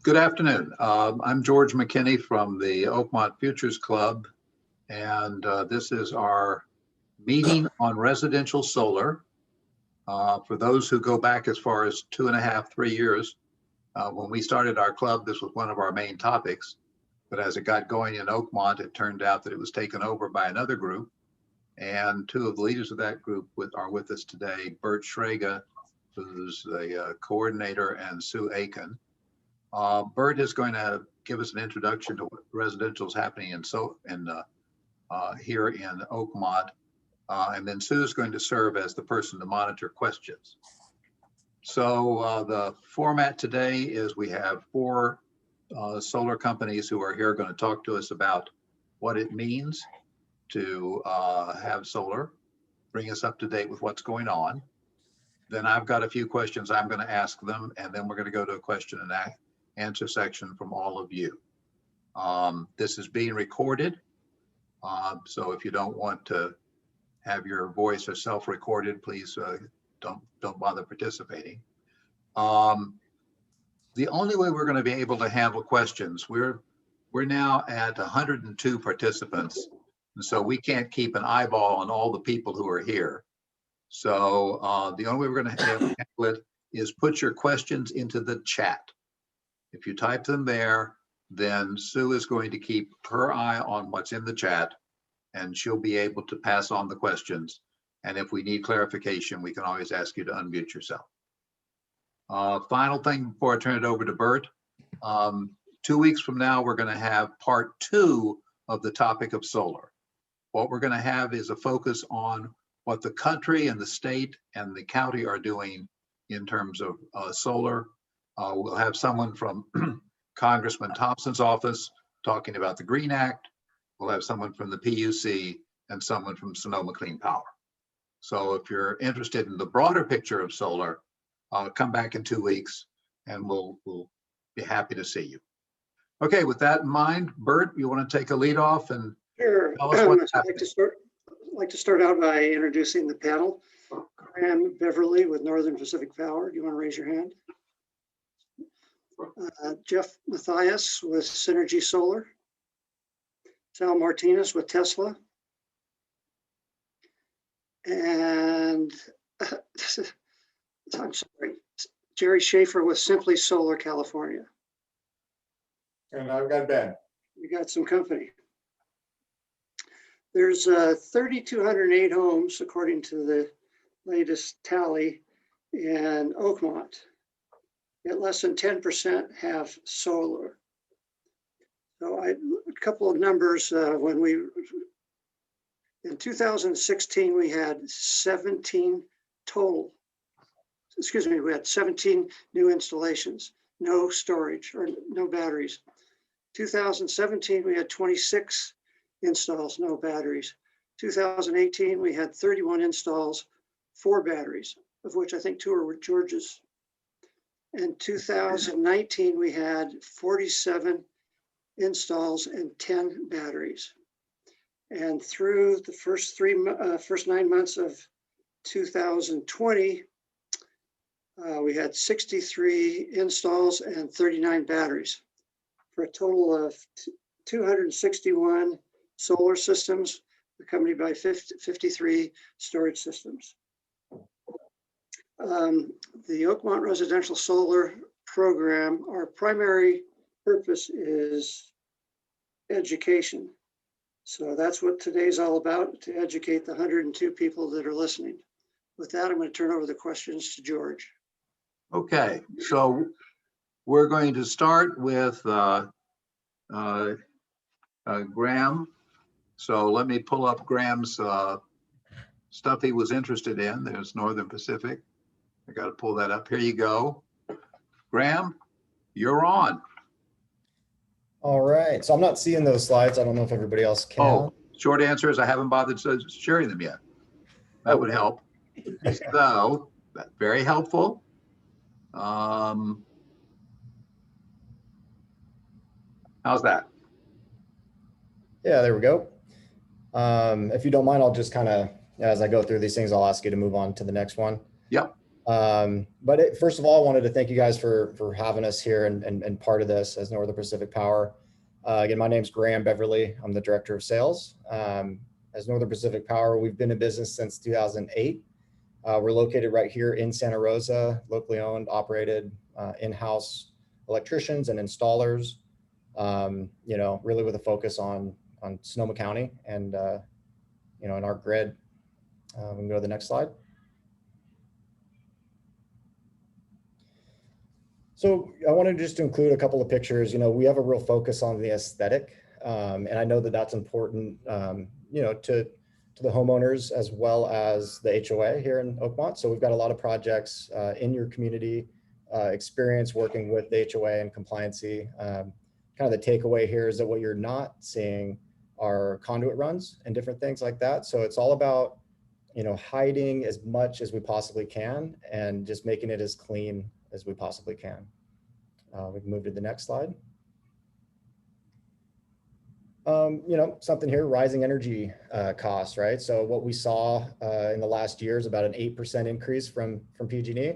Good afternoon. I'm George McKinney from the Oakmont Futures Club, and this is our meeting on residential solar. For those who go back as far as 2.5, 3 years, when we started our club, this was one of our main topics. But as it got going in Oakmont, it turned out that it was taken over by another group. And two of the leaders of that group are with us today, Bert Schrager, who's the coordinator, and Sue Aiken. Bert is going to give us an introduction to what residential is happening here in Oakmont, and then Sue is going to serve as the person to monitor questions. So the format today is we have four solar companies who are here going to talk to us about what it means to have solar, bring us up to date with what's going on. Then I've got a few questions I'm going to ask them, and then we're going to go to a question and answer section from all of you. This is being recorded, so if you don't want to have your voice or self-recorded, please don't bother participating. The only way we're going to be able to handle questions, we're now at 102 participants, and so we can't keep an eyeball on all the people who are here. So the only way we're going to handle it is put your questions into the chat. If you type them there, then Sue is going to keep her eye on what's in the chat, and she'll be able to pass on the questions. And if we need clarification, we can always ask you to unmute yourself. Final thing before I turn it over to Bert. 2 weeks from now, we're going to have part 2 of the topic of solar. What we're going to have is a focus on what the country and the state and the county are doing in terms of solar. We'll have someone from Congressman Thompson's office talking about the Green Act. We'll have someone from the PUC and someone from Sonoma Clean Power. So if you're interested in the broader picture of solar, come back in 2 weeks and we'll be happy to see you. Okay, with that in mind, Bert, you want to take a lead off and Sure. tell us what's I'd happening? like to start out by introducing the panel. Graham Beverly with Northern Pacific Power. Do you want to raise your hand? Jeff Matthias with Synergy Solar. Sal Martinez with Tesla. And I'm sorry, Jerry Schaefer with Simply Solar California. And I've got Ben. We got some company. There's 3,208 homes, according to the latest tally, in Oakmont. Yet less than 10% have solar. So a couple of numbers. In 2016, we had 17 total. Excuse me, we had 17 new installations, no storage or no batteries. 2017, we had 26 installs, no batteries. 2018, we had 31 installs, 4 batteries, of which I think 2 were George's. In 2019, we had 47 installs and 10 batteries. And through the first 9 months of 2020, we had 63 installs and 39 batteries, for a total of 261 solar systems, accompanied by 53 storage systems. The Oakmont Residential Solar Program, our primary purpose is education. So that's what today's all about, to educate the 102 people that are listening. With that, I'm going to turn over the questions to George. Okay, so we're going to start with Graham. So let me pull up Graham's stuff he was interested in. There's Northern Pacific. I got to pull that up. Here you go. Graham, you're on. All right. So I'm not seeing those slides. I don't know if everybody else can. Oh, short answer is I haven't bothered sharing them yet. That would help. So that's very helpful. How's that? Yeah, there we go. If you don't mind, I'll just kind of, as I go through these things, I'll ask you to move on to the next one. Yep. First of all, I wanted to thank you guys for having us here and part of this as Northern Pacific Power. Again, my name's Graham Beverly. I'm the Director of Sales. As Northern Pacific Power, we've been in business since 2008. We're located right here in Santa Rosa, locally owned, operated, in-house electricians and installers, really with a focus on Sonoma County and, in our grid. We can go to the next slide. So I wanted just to include a couple of pictures. We have a real focus on the aesthetic, and I know that that's important, to the homeowners as well as the HOA here in Oakmont. So we've got a lot of projects in your community, experience working with the HOA and compliancy. Kind of the takeaway here is that what you're not seeing are conduit runs and different things like that. So it's all about, hiding as much as we possibly can and just making it as clean as we possibly can. We can move to the next slide. Something here, rising energy costs, right? So what we saw in the last year is about an 8% increase from PG&E,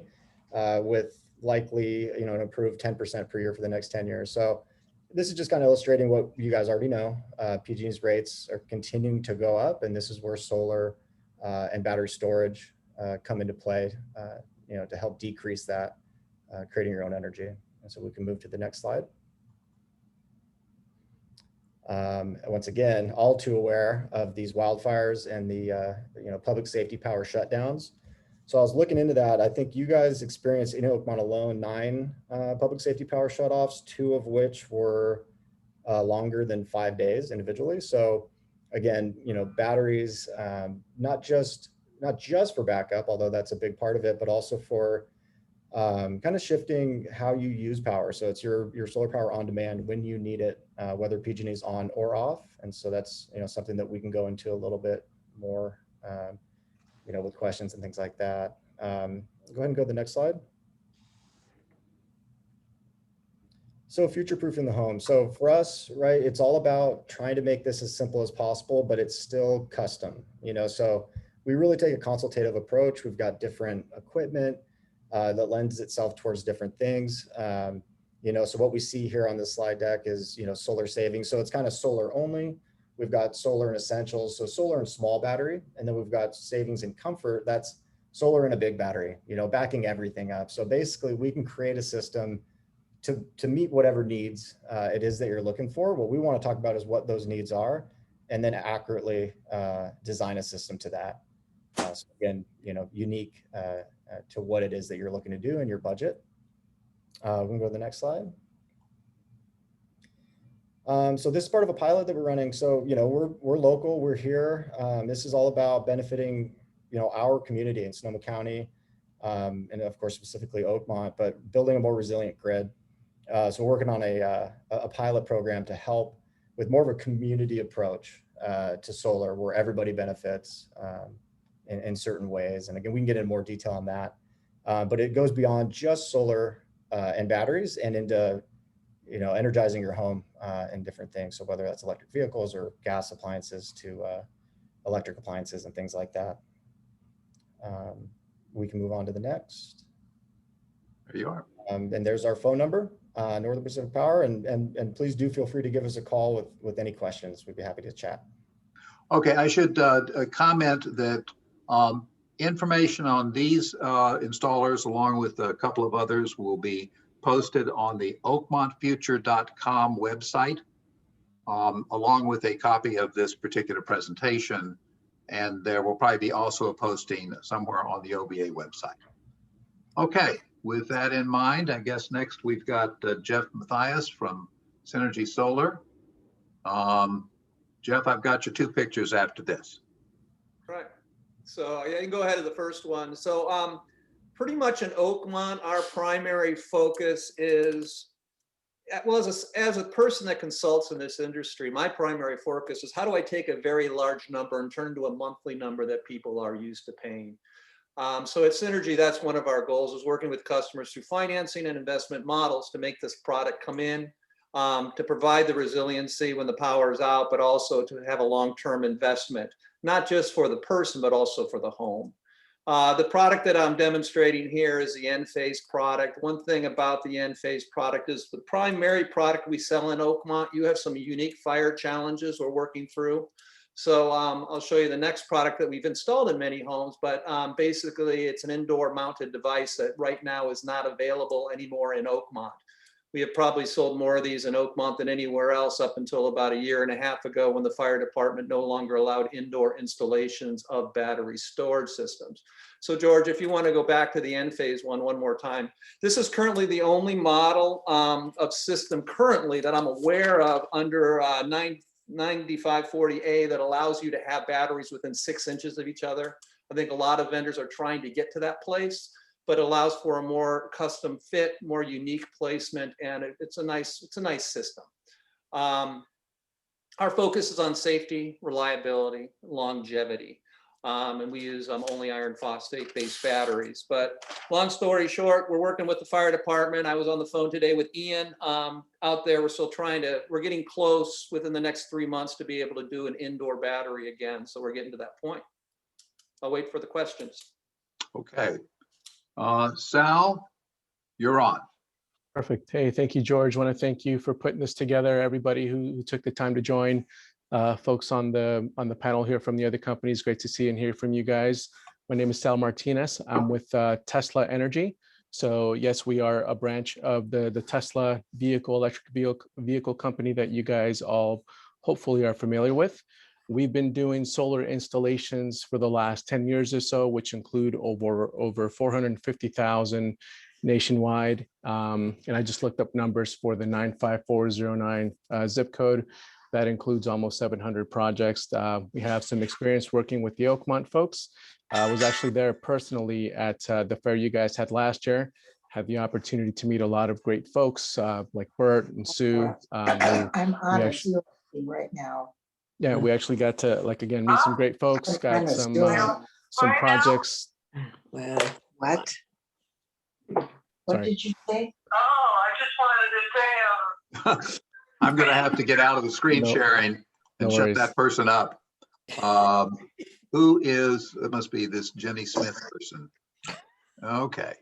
with likely, an improved 10% per year for the next 10 years. So this is just kind of illustrating what you guys already know. PG&E's rates are continuing to go up, and this is where solar and battery storage come into play, to help decrease that, creating your own energy. And so we can move to the next slide. Once again, all too aware of these wildfires and the public safety power shutdowns. So I was looking into that. I think you guys experienced in Oakmont alone 9 public safety power shutoffs, 2 of which were longer than 5 days individually. So again, batteries, not just for backup, although that's a big part of it, but also for kind of shifting how you use power. So it's your solar power on demand when you need it, whether PG&E is on or off. And so that's, something that we can go into a little bit more, with questions and things like that. Go ahead and go to the next slide. So future-proofing the home. So for us, right, it's all about trying to make this as simple as possible, but it's still custom, so we really take a consultative approach. We've got different equipment that lends itself towards different things. So what we see here on this slide deck is, solar savings. So it's kind of solar only. We've got solar and essentials. So solar and small battery. And then we've got savings and comfort. That's solar and a big battery, backing everything up. So basically we can create a system to meet whatever needs it is that you're looking for. What we want to talk about is what those needs are, and then accurately design a system to that. So again, unique to what it is that you're looking to do in your budget. We can go to the next slide. So this is part of a pilot that we're running. So, we're local, we're here. This is all about benefiting, our community in Sonoma County, and of course, specifically Oakmont, but building a more resilient grid. So we're working on a pilot program to help with more of a community approach to solar, where everybody benefits in certain ways. And again, we can get into more detail on that, but it goes beyond just solar and batteries and into, energizing your home and different things. So whether that's electric vehicles or gas appliances to electric appliances and things like that. We can move on to the next. There you are. And there's our phone number, Northern Pacific Power, and please do feel free to give us a call with any questions. We'd be happy to chat. Okay, I should comment that information on these installers, along with a couple of others, will be posted on the oakmontfuture.com website, along with a copy of this particular presentation. And there will probably be also a posting somewhere on the OBA website. Okay, with that in mind, I guess next we've got Jeff Matthias from Synergy Solar. Jeff, I've got your 2 pictures after this. Right. So yeah, you can go ahead to the first one. So pretty much in Oakmont, our primary focus is, well, as a person that consults in this industry, my primary focus is how do I take a very large number and turn to a monthly number that people are used to paying. So at Synergy, that's one of our goals, is working with customers through financing and investment models to make this product come in, to provide the resiliency when the power is out, but also to have a long-term investment, not just for the person, but also for the home. The product that I'm demonstrating here is the Enphase product. One thing about the Enphase product is the primary product we sell in Oakmont. You have some unique fire challenges we're working through. So I'll show you the next product that we've installed in many homes, but basically it's an indoor mounted device that right now is not available anymore in Oakmont. We have probably sold more of these in Oakmont than anywhere else up until about 1.5 years ago when the fire department no longer allowed indoor installations of battery storage systems. So George, if you want to go back to the Enphase one more time, this is currently the only model of system currently that I'm aware of under 9540A that allows you to have batteries within 6 inches of each other. I think a lot of vendors are trying to get to that place, but allows for a more custom fit, more unique placement, and it's a nice system. Our focus is on safety, reliability, longevity, and we use only iron phosphate-based batteries. But long story short, we're working with the fire department. I was on the phone today with Ian out there. We're still we're getting close within the next 3 months to be able to do an indoor battery again. So we're getting to that point. I'll wait for the questions. Okay. Sal, you're on. Perfect. Hey, thank you, George. I want to thank you for putting this together. Everybody who took the time to join, folks on the panel here from the other companies. Great to see and hear from you guys. My name is Sal Martinez. I'm with Tesla Energy. So yes, we are a branch of the Tesla electric vehicle company that you guys all hopefully are familiar with. We've been doing solar installations for the last 10 years or so, which include over 450,000 nationwide. And I just looked up numbers for the 95409 zip code. That includes almost 700 projects. We have some experience working with the Oakmont folks. I was actually there personally at the fair you guys had last year. Had the opportunity to meet a lot of great folks like Bert and Sue. I'm on a Zoom right now. Yeah, we actually got to, like, again, meet some great folks, got some projects. Well, what? What Sorry. did you say? Oh, I just wanted to say, I'm going to have to get out of the screen sharing and shut that person up. Who is, it must be this Jenny Smith person. Okay.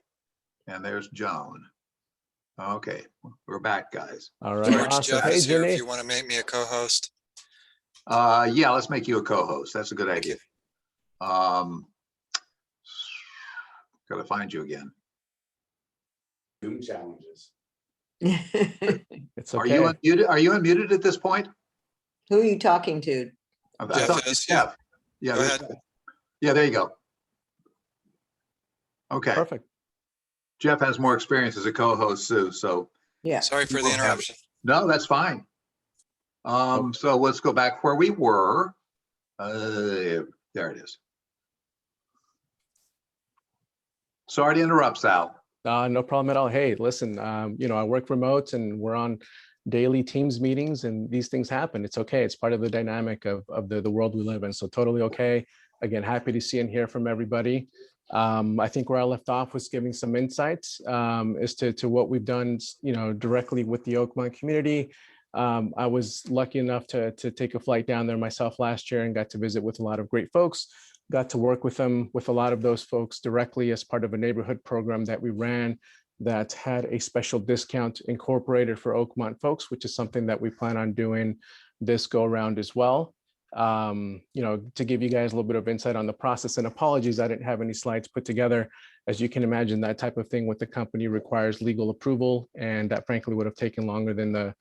And there's Joan. Okay, we're back, guys. All right. George, Awesome. Jeff Hey, is here Jenny. if you want to make me a co-host. Yeah, let's make you a co-host. That's a good idea. Gotta find you again. Zoom challenges. It's okay. Are you unmuted? Are you unmuted at this point? Who are you talking to? I Jeff thought is, Jeff. Yeah, Go there's- ahead. yeah, there you go. Okay, Perfect. Jeff has more experience as a co-host, Sue, so Yeah. Sorry for the We'll have- interruption. no, that's fine. So let's go back where we were. There it is. Sorry to interrupt, Sal. No problem at all. Hey, listen, I work remote and we're on daily Teams meetings and these things happen. It's okay. It's part of the dynamic of the world we live in. So totally okay. Again, happy to see and hear from everybody. I think where I left off was giving some insights as to what we've done, directly with the Oakmont community. I was lucky enough to take a flight down there myself last year and got to visit with a lot of great folks. Got to work with a lot of those folks directly as part of a neighborhood program that we ran that had a special discount incorporated for Oakmont folks, which is something that we plan on doing this go around as well. To give you guys a little bit of insight on the process, and apologies, I didn't have any slides put together. As you can imagine, that type of thing with the company requires legal approval, and that frankly would have taken longer than the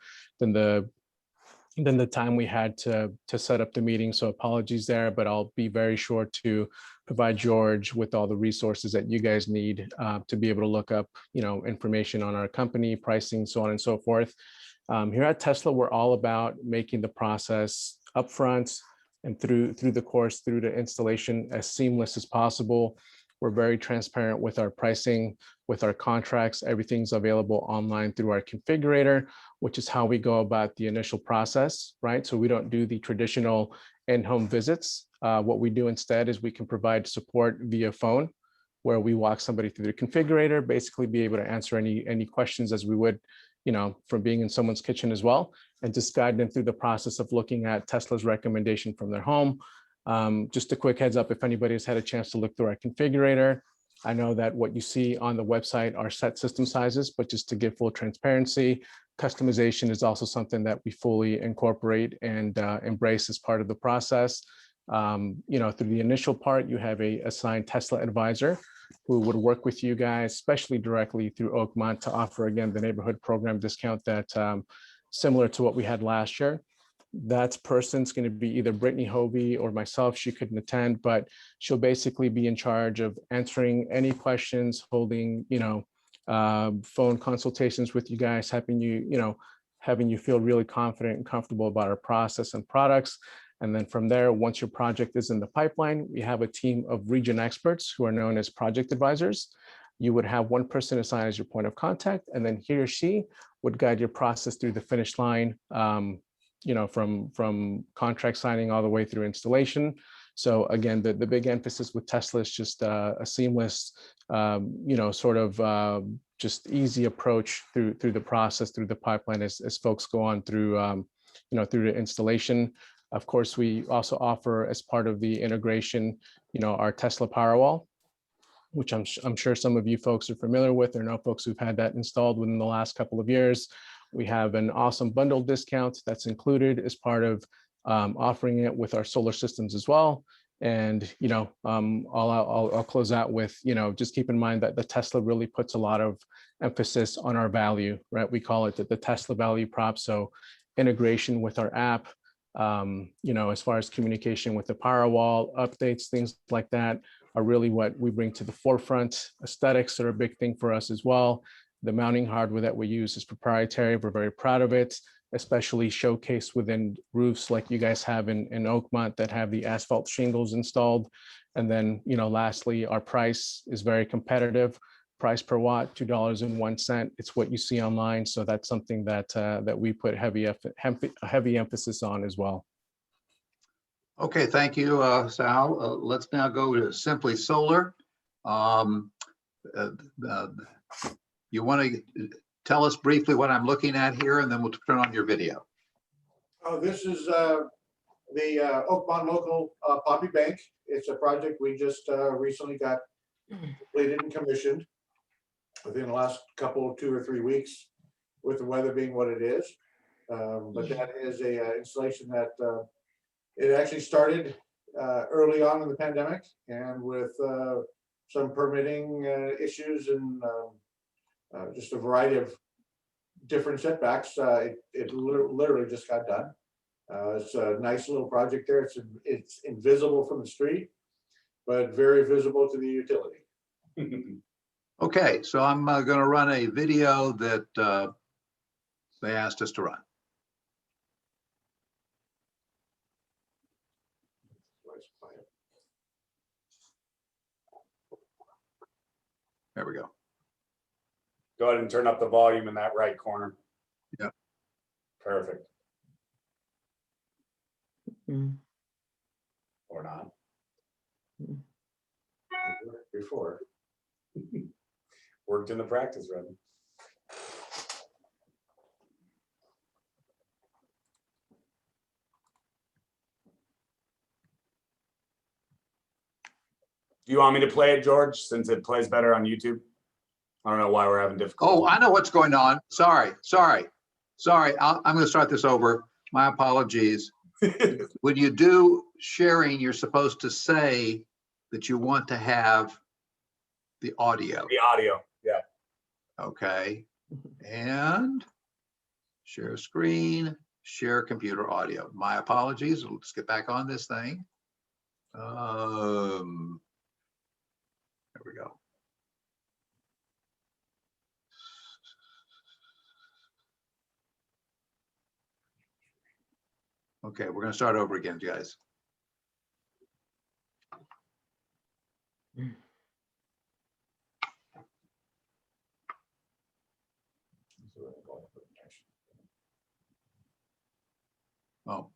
time we had to set up the meeting. So apologies there, but I'll be very sure to provide George with all the resources that you guys need to be able to look up, information on our company, pricing, so on and so forth. Here at Tesla, we're all about making the process upfront and through the course, through the installation, as seamless as possible. We're very transparent with our pricing, with our contracts. Everything's available online through our configurator, which is how we go about the initial process, right? So we don't do the traditional in-home visits. What we do instead is we can provide support via phone, where we walk somebody through the configurator, basically be able to answer any questions as we would, from being in someone's kitchen as well, and just guide them through the process of looking at Tesla's recommendation from their home. Just a quick heads up, if anybody has had a chance to look through our configurator, I know that what you see on the website are set system sizes, but just to give full transparency, customization is also something that we fully incorporate and embrace as part of the process. Through the initial part, you have a assigned Tesla advisor who would work with you guys, especially directly through Oakmont, to offer, again, the neighborhood program discount that similar to what we had last year. That person's going to be either Brittany Hovey or myself. She couldn't attend, but she'll basically be in charge of answering any questions, holding, phone consultations with you guys, having you feel really confident and comfortable about our process and products. And then from there, once your project is in the pipeline, we have a team of region experts who are known as project advisors. You would have one person assigned as your point of contact, and then he or she would guide your process through the finish line, from contract signing all the way through installation. So again, the big emphasis with Tesla is just a seamless, just easy approach through the process, through the pipeline as folks go on through, through the installation. Of course, we also offer, as part of the integration, our Tesla Powerwall, which I'm sure some of you folks are familiar with, or know folks who've had that installed within the last couple of years. We have an awesome bundle discount that's included as part of offering it with our solar systems as well. And, I'll close out with, just keep in mind that the Tesla really puts a lot of emphasis on our value, right? We call it the Tesla value prop. So integration with our app, as far as communication with the Powerwall, updates, things like that are really what we bring to the forefront. Aesthetics are a big thing for us as well. The mounting hardware that we use is proprietary. We're very proud of it, especially showcased within roofs like you guys have in Oakmont that have the asphalt shingles installed. And then, lastly, our price is very competitive. Price per watt, $2.01. It's what you see online. So that's something that we put heavy emphasis on as well. Okay, thank you, Sal. Let's now go to Simply Solar. You want to tell us briefly what I'm looking at here, and then we'll turn on your video. This is the Oakmont local Poppy Bank. It's a project we just recently got completed and commissioned within the last couple, 2 or 3 weeks, with the weather being what it is. But that is a installation that it actually started early on in the pandemic, and with some permitting issues and just a variety of different setbacks, it literally just got done. It's a nice little project there. It's invisible from the street, but very visible to the utility. Okay, so I'm going to run a video that they asked us to run. There we go. Go ahead and turn up the volume in that right corner. Yep. Perfect. Mm. Or not. Before. Worked in the practice run. Do you want me to play it, George, since it plays better on YouTube? I don't know why we're having difficulty. Oh, I know what's going on. Sorry. I'm going to start this over. My apologies. When you do sharing, you're supposed to say that you want to have the audio. The audio, yeah. Okay. And share screen, share computer audio. My apologies. Let's get back on this thing. There we go. Okay, we're going to start over again, guys. Oh.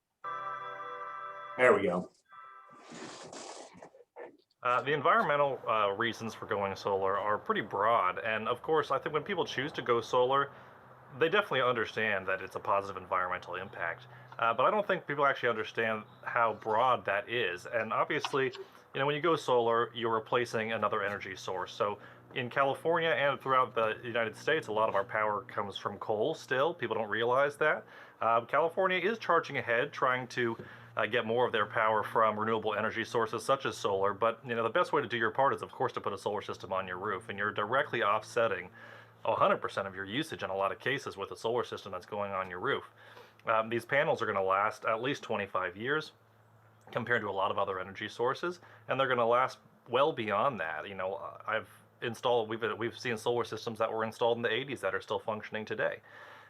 There we go. The environmental reasons for going solar are pretty broad. And of course, I think when people choose to go solar, they definitely understand that it's a positive environmental impact. but I don't think people actually understand how broad that is. And obviously, when you go solar, you're replacing another energy source. So in California and throughout the United States, a lot of our power comes from coal still. People don't realize that. California is charging ahead, trying to get more of their power from renewable energy sources such as solar. But the best way to do your part is, of course, to put a solar system on your roof, and you're directly offsetting 100% of your usage in a lot of cases with a solar system that's going on your roof. These panels are going to last at least 25 years compared to a lot of other energy sources, and they're going to last well beyond that. We've seen solar systems that were installed in the 80s that are still functioning today,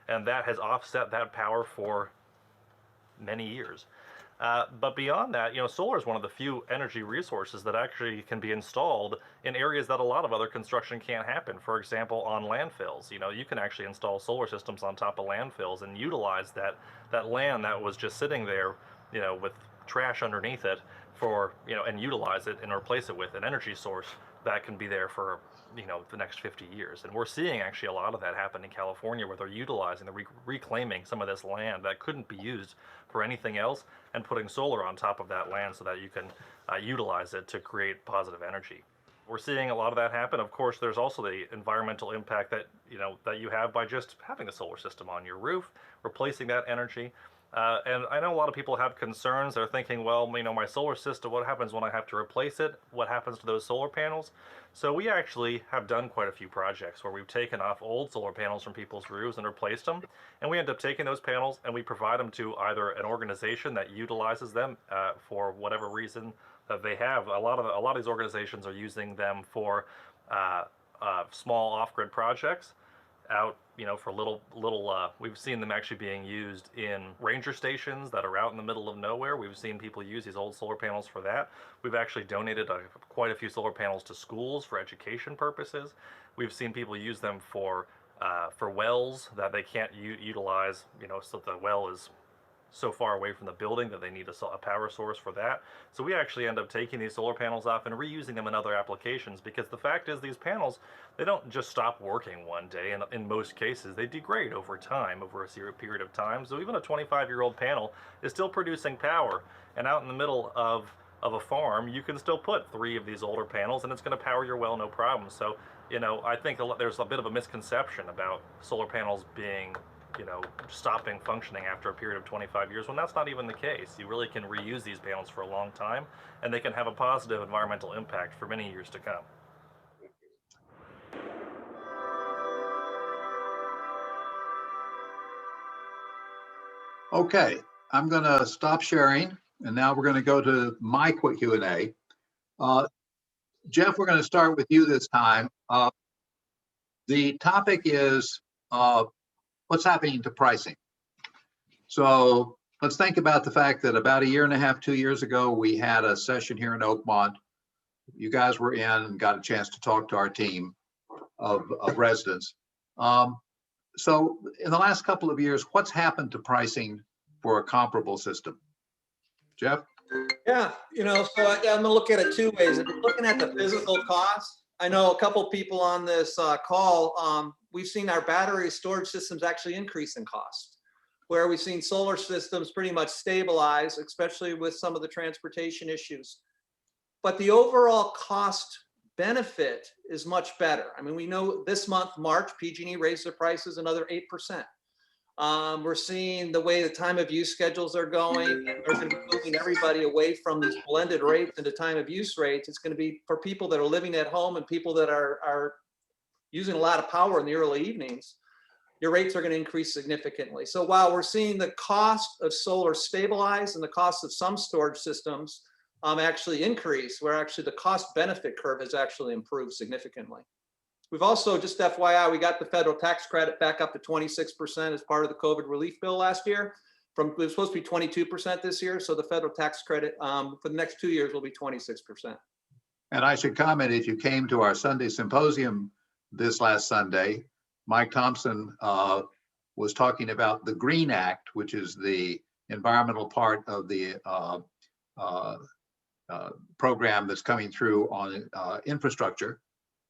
and that has offset that power for many years. But beyond that, solar is one of the few energy resources that actually can be installed in areas that a lot of other construction can't happen. For example, on landfills, you can actually install solar systems on top of landfills and utilize that land that was just sitting there, with trash underneath it and utilize it and replace it with an energy source that can be there for the next 50 years. And we're seeing actually a lot of that happen in California, where they're utilizing, they're reclaiming some of this land that couldn't be used for anything else and putting solar on top of that land so that you can utilize it to create positive energy. We're seeing a lot of that happen. Of course, there's also the environmental impact that you have by just having a solar system on your roof, replacing that energy. And I know a lot of people have concerns. They're thinking, well, my solar system, what happens when I have to replace it? What happens to those solar panels? So we actually have done quite a few projects where we've taken off old solar panels from people's roofs and replaced them. And we end up taking those panels and we provide them to either an organization that utilizes them for whatever reason that they have. A lot of these organizations are using them for small off-grid projects out, for little, we've seen them actually being used in ranger stations that are out in the middle of nowhere. We've seen people use these old solar panels for that. We've actually donated quite a few solar panels to schools for education purposes. We've seen people use them for wells that they can't utilize, so the well is so far away from the building that they need a power source for that. So we actually end up taking these solar panels off and reusing them in other applications, because the fact is these panels, they don't just stop working one day, and in most cases they degrade over time, over a period of time. So even a 25-year-old panel is still producing power, and out in the middle of a farm, you can still put 3 of these older panels and it's going to power your well no problem. So I think there's a bit of a misconception about solar panels being stopping functioning after a period of 25 years, when that's not even the case. You really can reuse these panels for a long time, and they can have a positive environmental impact for many years to come. Okay, I'm going to stop sharing, and now we're going to go to my quick Q&A. Jeff, we're going to start with you this time. The topic is what's happening to pricing. So let's think about the fact that about 1.5 years, 2 years ago, we had a session here in Oakmont. You guys were in and got a chance to talk to our team of residents. So in the last couple of years, what's happened to pricing for a comparable system? Jeff? Yeah, so I'm going to look at it 2 ways. If you're looking at the physical cost, I know a couple people on this call, we've seen our battery storage systems actually increase in cost, where we've seen solar systems pretty much stabilize, especially with some of the transportation issues. But the overall cost benefit is much better. I mean, we know this month, March, PG&E raised their prices another 8%. We're seeing the way the time of use schedules are going. They're going to be moving everybody away from these blended rates into time of use rates. It's going to be for people that are living at home and people that are using a lot of power in the early evenings. Your rates are going to increase significantly. So while we're seeing the cost of solar stabilize and the cost of some storage systems actually increase, where actually the cost benefit curve has actually improved significantly. We've also, just FYI, we got the federal tax credit back up to 26% as part of the COVID relief bill last year. It was supposed to be 22% this year. So the federal tax credit for the next 2 years will be 26%. And I should comment, if you came to our Sunday symposium this last Sunday, Mike Thompson was talking about the Green Act, which is the environmental part of the program that's coming through on infrastructure.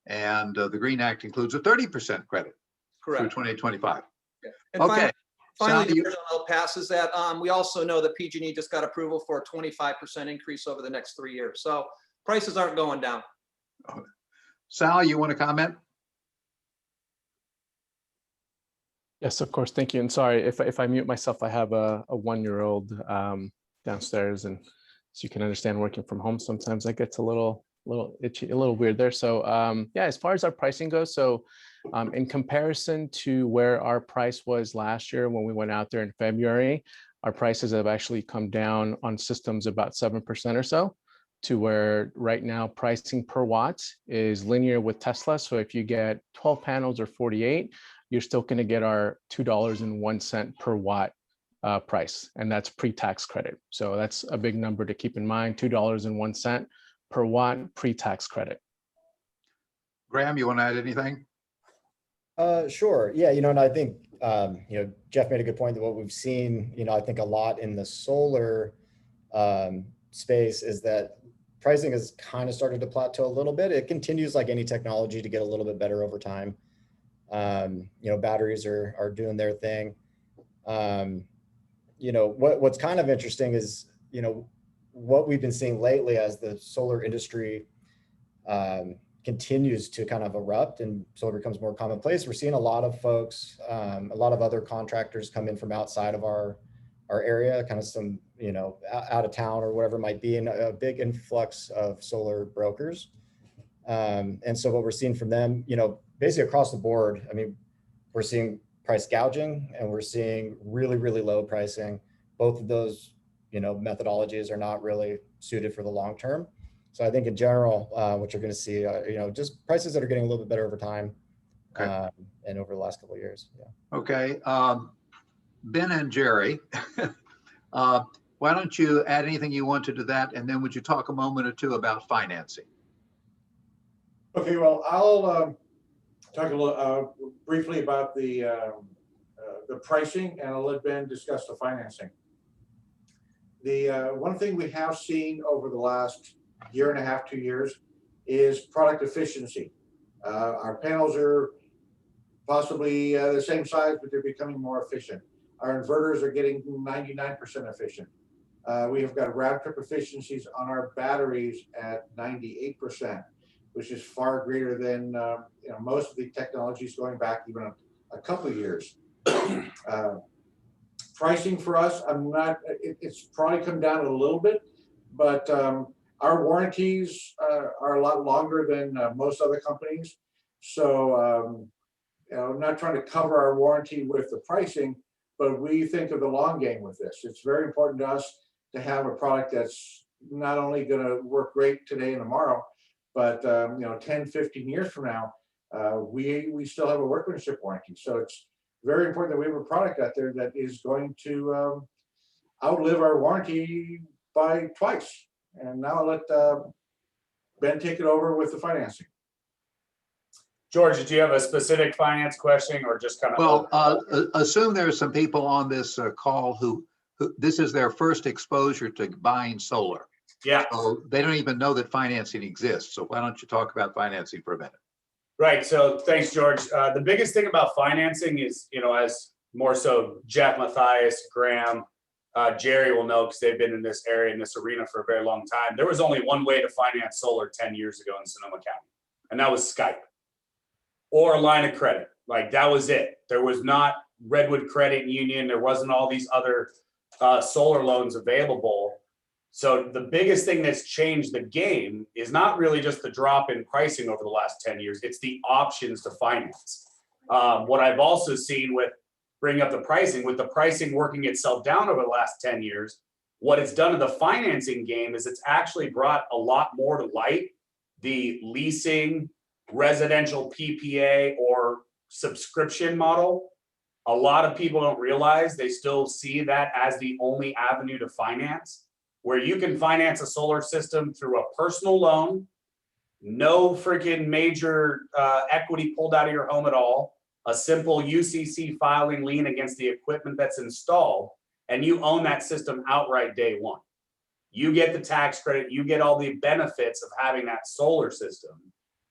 And the Green Act includes a 30% credit. Correct. Through 2025. Yeah. And okay. Finally, Sal, you- Georgia passes that. We also know that PG&E just got approval for a 25% increase over the next 3 years. So prices aren't going down. Sal, you want to comment? Yes, of course. Thank you. And sorry if I mute myself, I have a 1-year-old downstairs, and so you can understand working from home sometimes that gets a little itchy, a little weird there. So yeah, as far as our pricing goes, so in comparison to where our price was last year when we went out there in February, our prices have actually come down on systems about 7% or so, to where right now pricing per watt is linear with Tesla. So if you get 12 panels or 48, you're still going to get our $2.01 per watt price, and that's pre-tax credit. So that's a big number to keep in mind, $2.01 per watt pre-tax credit. Graham, you want to add anything? Sure. Yeah, and I think, Jeff made a good point that what we've seen, I think a lot in the solar space is that pricing has kind of started to plateau a little bit. It continues, like any technology, to get a little bit better over time. Batteries are doing their thing. What's kind of interesting is, what we've been seeing lately as the solar industry continues to kind of erupt and solar becomes more commonplace. We're seeing a lot of folks, a lot of other contractors come in from outside of our area, kind of some, out of town or whatever it might be, and a big influx of solar brokers. And so what we're seeing from them, basically across the board, I mean, we're seeing price gouging and we're seeing really, really low pricing. Both of those, methodologies are not really suited for the long term. So I think in general, what you're going to see, just prices that are getting a little bit better over time. Okay. And over the last couple of years. Yeah. Okay. Ben and Jerry, why don't you add anything you wanted to that? And then would you talk a moment or two about financing? Okay, well, I'll talk a little briefly about the pricing, and I'll let Ben discuss the financing. The one thing we have seen over the last year and a half, 2 years, is product efficiency. Our panels are possibly the same size, but they're becoming more efficient. Our inverters are getting 99% efficient. We have got round trip efficiencies on our batteries at 98%, which is far greater than most of the technologies going back even a couple of years. Pricing for us, it's probably come down a little bit, but our warranties are a lot longer than most other companies. So I'm not trying to cover our warranty with the pricing, but we think of the long game with this. It's very important to us to have a product that's not only going to work great today and tomorrow, but 10, 15 years from now, we still have a workmanship warranty. So it's very important that we have a product out there that is going to outlive our warranty by twice. And now I'll let Ben take it over with the financing. George, did you have a specific finance question or just kind of? Well, assume there are some people on this call who this is their first exposure to buying solar. Yeah. So they don't even know that financing exists. So why don't you talk about financing for a minute? Right. So thanks, George. The biggest thing about financing is, as more so Jeff, Matthias, Graham, Jerry will know because they've been in this area, in this arena for a very long time. There was only one way to finance solar 10 years ago in Sonoma County, and that was Skype or a line of credit. Like that was it. There was not Redwood Credit Union. There wasn't all these other solar loans available. So the biggest thing that's changed the game is not really just the drop in pricing over the last 10 years. It's the options to finance. What I've also seen with bringing up the pricing, with the pricing working itself down over the last 10 years, what it's done to the financing game is it's actually brought a lot more to light the leasing, residential PPA or subscription model. A lot of people don't realize they still see that as the only avenue to finance, where you can finance a solar system through a personal loan, no freaking major equity pulled out of your home at all, a simple UCC filing lien against the equipment that's installed, and you own that system outright day one. You get the tax credit, you get all the benefits of having that solar system,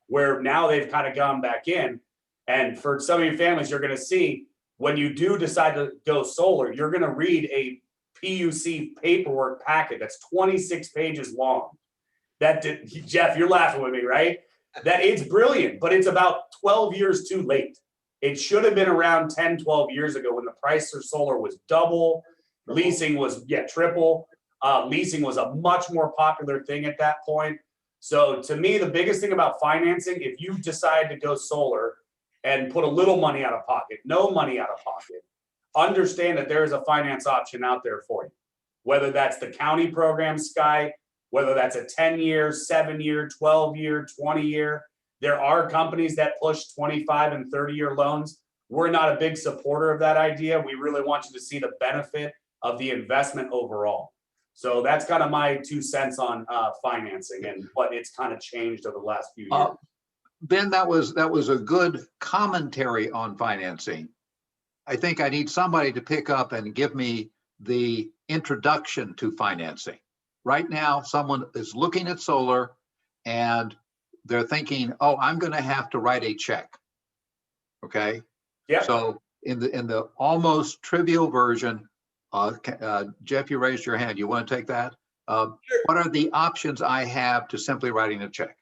where now they've kind of gone back in. And for some of your families, you're going to see when you do decide to go solar, you're going to read a PUC paperwork packet that's 26 pages long. Jeff, you're laughing with me, right? That it's brilliant, but it's about 12 years too late. It should have been around 10, 12 years ago when the price for solar was double. Leasing was, triple. Leasing was a much more popular thing at that point. So to me, the biggest thing about financing, if you decide to go solar and put a little money out of pocket, no money out of pocket, understand that there is a finance option out there for you. Whether that's the county program, Sky, whether that's a 10-year, 7-year, 12-year, 20-year. There are companies that push 25 and 30-year loans. We're not a big supporter of that idea. We really want you to see the benefit of the investment overall. So that's kind of my 2 cents on financing and what it's kind of changed over the last few years. Ben, that was a good commentary on financing. I think I need somebody to pick up and give me the introduction to financing. Right now, someone is looking at solar and they're thinking, oh, I'm going to have to write a check. Okay. Yeah. So in the almost trivial version, Jeff, you raised your hand. You want to take that? Sure. What are the options I have to simply writing a check?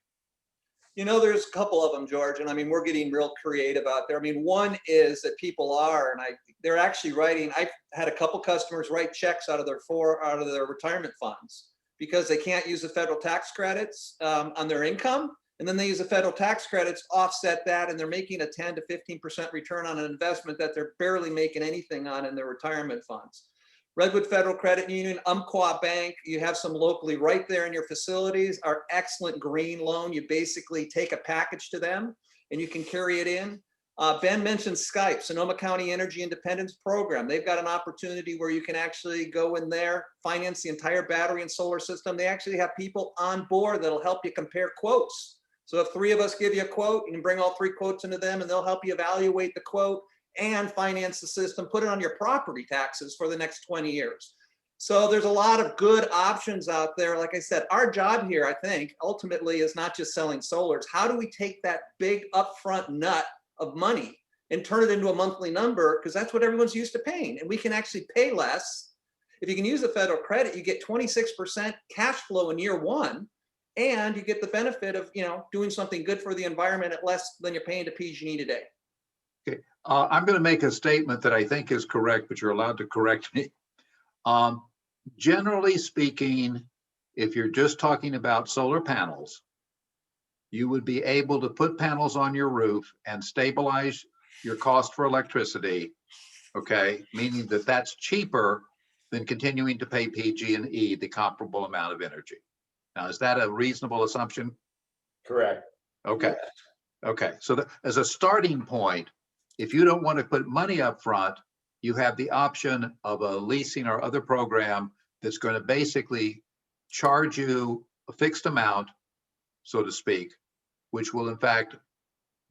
There's a couple of them, George, and I mean, we're getting real creative out there. I mean, one is that people are, and they're actually writing. I've had a couple customers write checks out of their retirement funds because they can't use the federal tax credits on their income, and then they use the federal tax credits offset that, and they're making a 10 to 15% return on an investment that they're barely making anything on in their retirement funds. Redwood Federal Credit Union, Umpqua Bank, you have some locally right there in your facilities, are excellent green loan. You basically take a package to them and you can carry it in. Ben mentioned Skype, Sonoma County Energy Independence Program. They've got an opportunity where you can actually go in there, finance the entire battery and solar system. They actually have people on board that'll help you compare quotes. So if 3 of us give you a quote, you can bring all 3 quotes into them and they'll help you evaluate the quote and finance the system, put it on your property taxes for the next 20 years. So there's a lot of good options out there. Like I said, our job here, I think, ultimately is not just selling solar. It's how do we take that big upfront nut of money and turn it into a monthly number, because that's what everyone's used to paying. And we can actually pay less. If you can use the federal credit, you get 26% cash flow in year 1, and you get the benefit of doing something good for the environment at less than you're paying to PG&E today. Okay, I'm going to make a statement that I think is correct, but you're allowed to correct me. Generally speaking, if you're just talking about solar panels, you would be able to put panels on your roof and stabilize your cost for electricity, okay? Meaning that that's cheaper than continuing to pay PG&E the comparable amount of energy. Now, is that a reasonable assumption? Correct. Okay. Okay. So as a starting point, if you don't want to put money up front, you have the option of a leasing or other program that's going to basically charge you a fixed amount, so to speak, which will in fact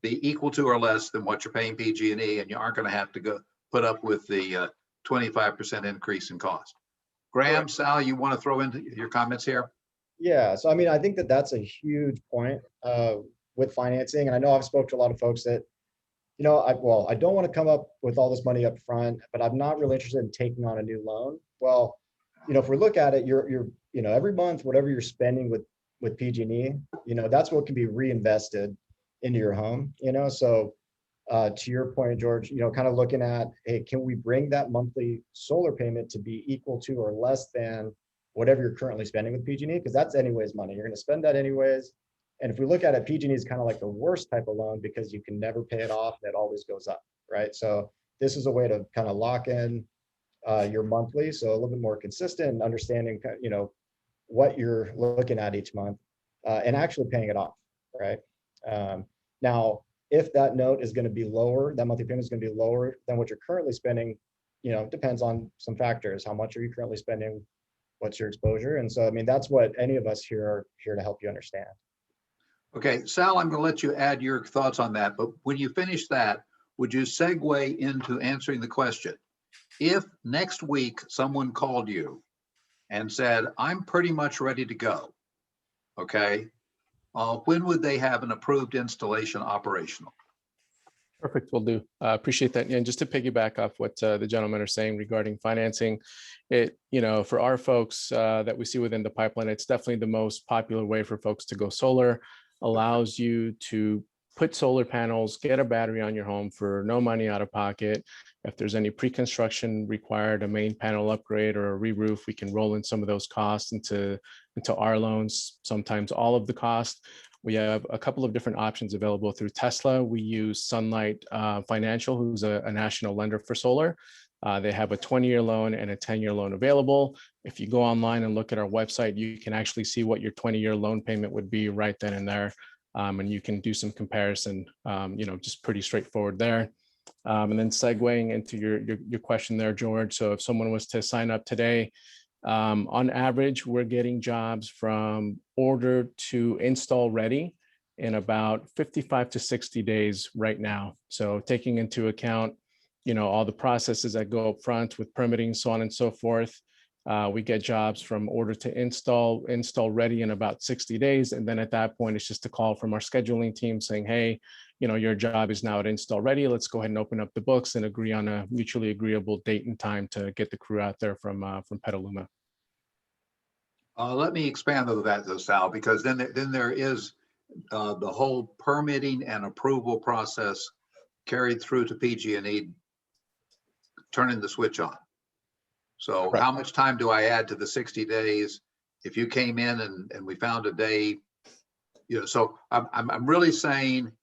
be equal to or less than what you're paying PG&E, and you aren't going to have to go put up with the 25% increase in cost. Graham, Sal, you want to throw into your comments here? Yeah, so I mean, I think that that's a huge point with financing. And I know I've spoke to a lot of folks that, I don't want to come up with all this money up front, but I'm not really interested in taking on a new loan. Well, if we look at it, you're every month, whatever you're spending with PG&E, that's what can be reinvested into your home, So to your point, George, kind of looking at, hey, can we bring that monthly solar payment to be equal to or less than whatever you're currently spending with PG&E? Because that's anyways money. You're going to spend that anyways. And if we look at it, PG&E is kind of like the worst type of loan because you can never pay it off and it always goes up, right? So this is a way to kind of lock in your monthly, so a little bit more consistent and understanding, what you're looking at each month and actually paying it off, right? Now, if that note is going to be lower, that monthly payment is going to be lower than what you're currently spending, depends on some factors. How much are you currently spending? What's your exposure? And so, I mean, that's what any of us here are here to help you understand. Okay, Sal, I'm going to let you add your thoughts on that, but when you finish that, would you segue into answering the question? If next week someone called you and said, I'm pretty much ready to go, okay, when would they have an approved installation operational? Perfect, will do. Appreciate that. And just to piggyback off what the gentlemen are saying regarding financing, for our folks that we see within the pipeline, it's definitely the most popular way for folks to go solar. Allows you to put solar panels, get a battery on your home for no money out of pocket. If there's any pre-construction required, a main panel upgrade or a re-roof, we can roll in some of those costs into our loans, sometimes all of the cost. We have a couple of different options available through Tesla. We use Sunlight Financial, who's a national lender for solar. They have a 20-year loan and a 10-year loan available. If you go online and look at our website, you can actually see what your 20-year loan payment would be right then and there. And you can do some comparison, just pretty straightforward there. And then segueing into your question there, George. So if someone was to sign up today, on average, we're getting jobs from order to install ready in about 55 to 60 days right now. So taking into account, all the processes that go up front with permitting, so on and so forth, we get jobs from order to install ready in about 60 days. And then at that point, it's just a call from our scheduling team saying, hey, your job is now at install ready. Let's go ahead and open up the books and agree on a mutually agreeable date and time to get the crew out there from Petaluma. Let me expand on that though, Sal, because then there is the whole permitting and approval process carried through to PG&E, turning the switch on. So Right. How much time do I add to the 60 days? If you came in and we found a day, so I'm really saying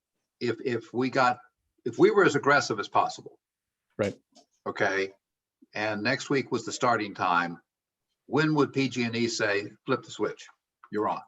if we were as aggressive as possible. Right. Okay. And next week was the starting time. When would PG&E say, flip the switch, you're on?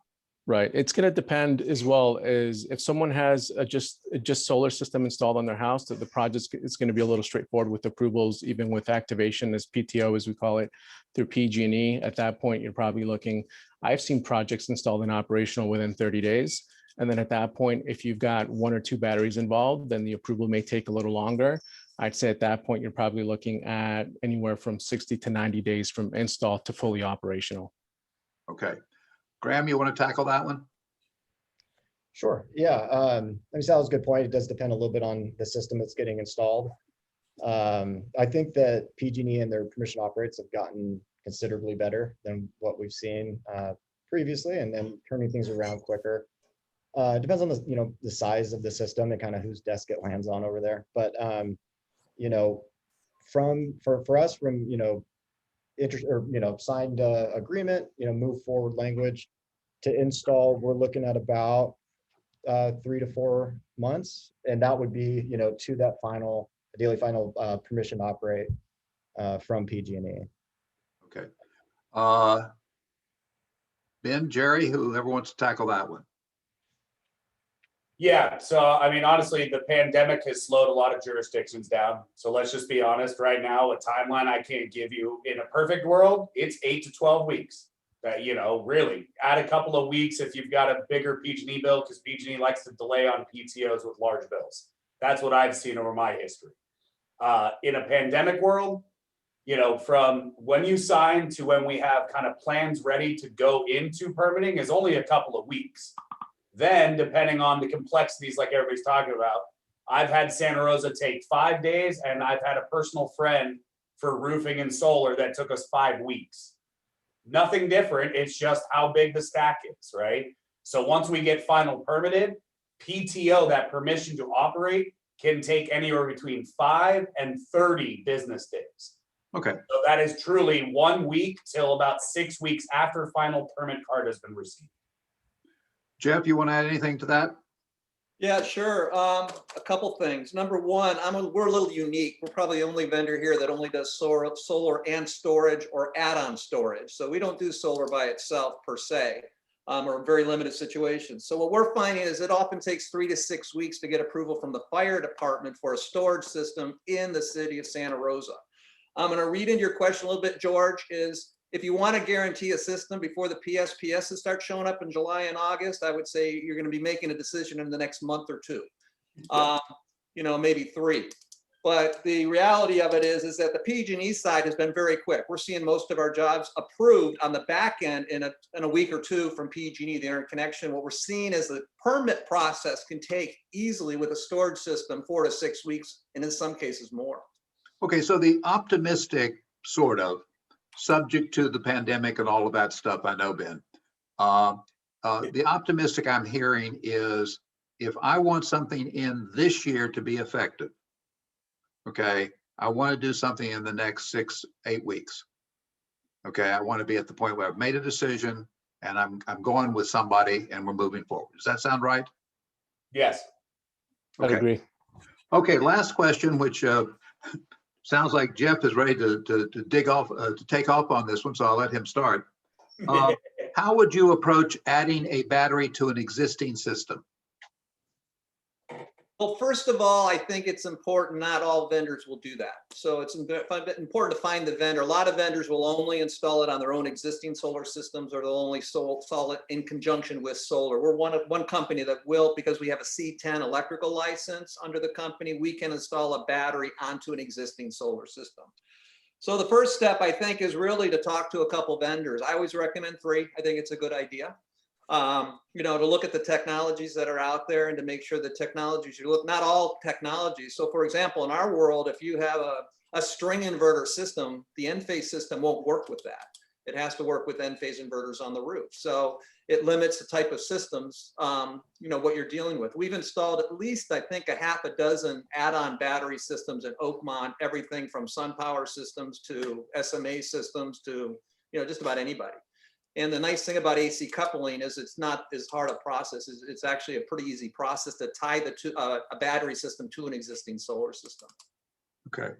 Right. It's going to depend as well as if someone has just solar system installed on their house, that the project is going to be a little straightforward with approvals, even with activation as PTO, as we call it, through PG&E. At that point, you're probably looking, I've seen projects installed and operational within 30 days. And then at that point, if you've got 1 or 2 batteries involved, then the approval may take a little longer. I'd say at that point, you're probably looking at anywhere from 60 to 90 days from install to fully operational. Okay. Graham, you want to tackle that one? Sure. Yeah. That was a good point. It does depend a little bit on the system that's getting installed. I think that PG&E and their permission operates have gotten considerably better than what we've seen previously, and then turning things around quicker. It depends on the size of the system and kind of whose desk it lands on over there. But for us, from interest or signed agreement, move forward language to install, we're looking at about 3 to 4 months, and that would be to that daily final permission to operate from PG&E. Okay. Ben, Jerry, whoever wants to tackle that one. Yeah, so I mean, honestly, the pandemic has slowed a lot of jurisdictions down. So let's just be honest right now, a timeline I can't give you. In a perfect world, it's 8 to 12 weeks. That, really add a couple of weeks if you've got a bigger PG&E bill, because PG&E likes to delay on PTOs with large bills. That's what I've seen over my history. In a pandemic world, from when you sign to when we have kind of plans ready to go into permitting is only a couple of weeks. Then, depending on the complexities like everybody's talking about, I've had Santa Rosa take 5 days, and I've had a personal friend for roofing and solar that took us 5 weeks. Nothing different. It's just how big the stack is, right? So once we get final permitted, PTO, that permission to operate, can take anywhere between 5 and 30 business days. Okay. So that is truly 1 week till about 6 weeks after final permit card has been received. Jeff, you want to add anything to that? Yeah, sure. A couple things. Number one, we're a little unique. We're probably the only vendor here that only does solar and storage or add-on storage. So we don't do solar by itself per se, or very limited situations. So what we're finding is it often takes 3 to 6 weeks to get approval from the fire department for a storage system in the city of Santa Rosa. I'm going to read into your question a little bit, George, is if you want to guarantee a system before the PSPSs start showing up in July and August, I would say you're going to be making a decision in the next month or 2, maybe 3. But the reality of it is that the PG&E side has been very quick. We're seeing most of our jobs approved on the back end in a week or two from PG&E, the interconnection. What we're seeing is the permit process can take easily with a storage system 4 to 6 weeks, and in some cases more. Okay, so the optimistic sort of, subject to the pandemic and all of that stuff, I know, Ben. The optimistic I'm hearing is if I want something in this year to be effective, okay, I want to do something in the next 6-8 weeks. Okay, I want to be at the point where I've made a decision and I'm going with somebody and we're moving forward. Does that sound right? Yes. Okay. I agree. Okay, last question, which sounds like Jeff is ready to dig off, to take off on this one, so I'll let him start. How would you approach adding a battery to an existing system? Well, first of all, I think it's important, not all vendors will do that. So it's important to find the vendor. A lot of vendors will only install it on their own existing solar systems, or they'll only install it in conjunction with solar. We're one company that will, because we have a C10 electrical license under the company, we can install a battery onto an existing solar system. So the first step, I think, is really to talk to a couple vendors. I always recommend 3. I think it's a good idea. To look at the technologies that are out there and to make sure the technologies you look, not all technologies. So for example, in our world, if you have a string inverter system, the N-phase system won't work with that. It has to work with N-phase inverters on the roof. So it limits the type of systems, what you're dealing with. We've installed at least, I think, a half a dozen add-on battery systems at Oakmont, everything from SunPower systems to SMA systems to, just about anybody. And the nice thing about AC coupling is it's not as hard a process. It's actually a pretty easy process to tie a battery system to an existing solar system. Okay.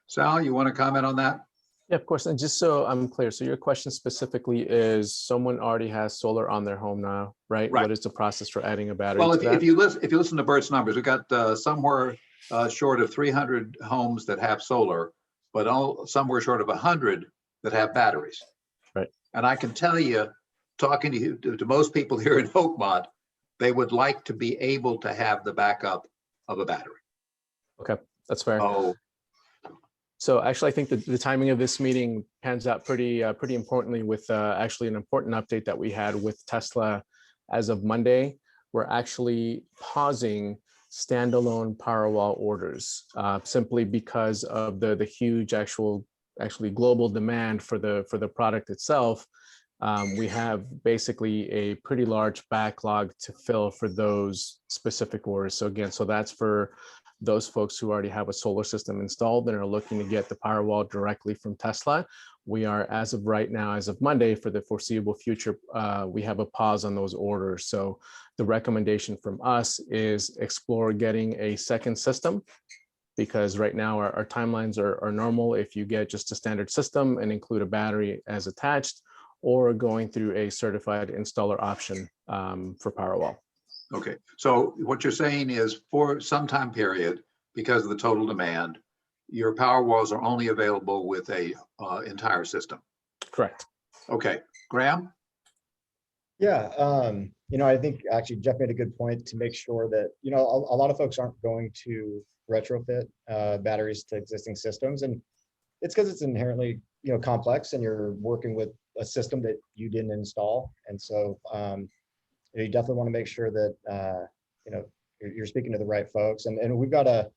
Sal, you want to comment on that? Yeah, of course. And just so I'm clear, so your question specifically is someone already has solar on their home now, right? Right. What is the process for adding a battery Well, to that? if you listen to Bert's numbers, we've got somewhere short of 300 homes that have solar, but somewhere short of 100 that have batteries. Right. And I can tell you, talking to most people here in Oakmont, they would like to be able to have the backup of a battery. Okay, that's fair. Oh, So actually, I think the timing of this meeting pans out pretty importantly with actually an important update that we had with Tesla. As of Monday, we're actually pausing standalone Powerwall orders simply because of the huge actually global demand for the product itself. We have basically a pretty large backlog to fill for those specific orders. So again, that's for those folks who already have a solar system installed and are looking to get the Powerwall directly from Tesla. We are, as of right now, as of Monday, for the foreseeable future, we have a pause on those orders. So the recommendation from us is explore getting a second system, because right now our timelines are normal if you get just a standard system and include a battery as attached, or going through a certified installer option for Powerwall. okay. So what you're saying is for some time period, because of the total demand, your Powerwalls are only available with a entire system. Correct. Okay, Graham? Yeah, I think actually Jeff made a good point to make sure that, a lot of folks aren't going to retrofit batteries to existing systems. And it's because it's inherently, complex and you're working with a system that you didn't install. And so you definitely want to make sure that, you're speaking to the right folks. And we've got a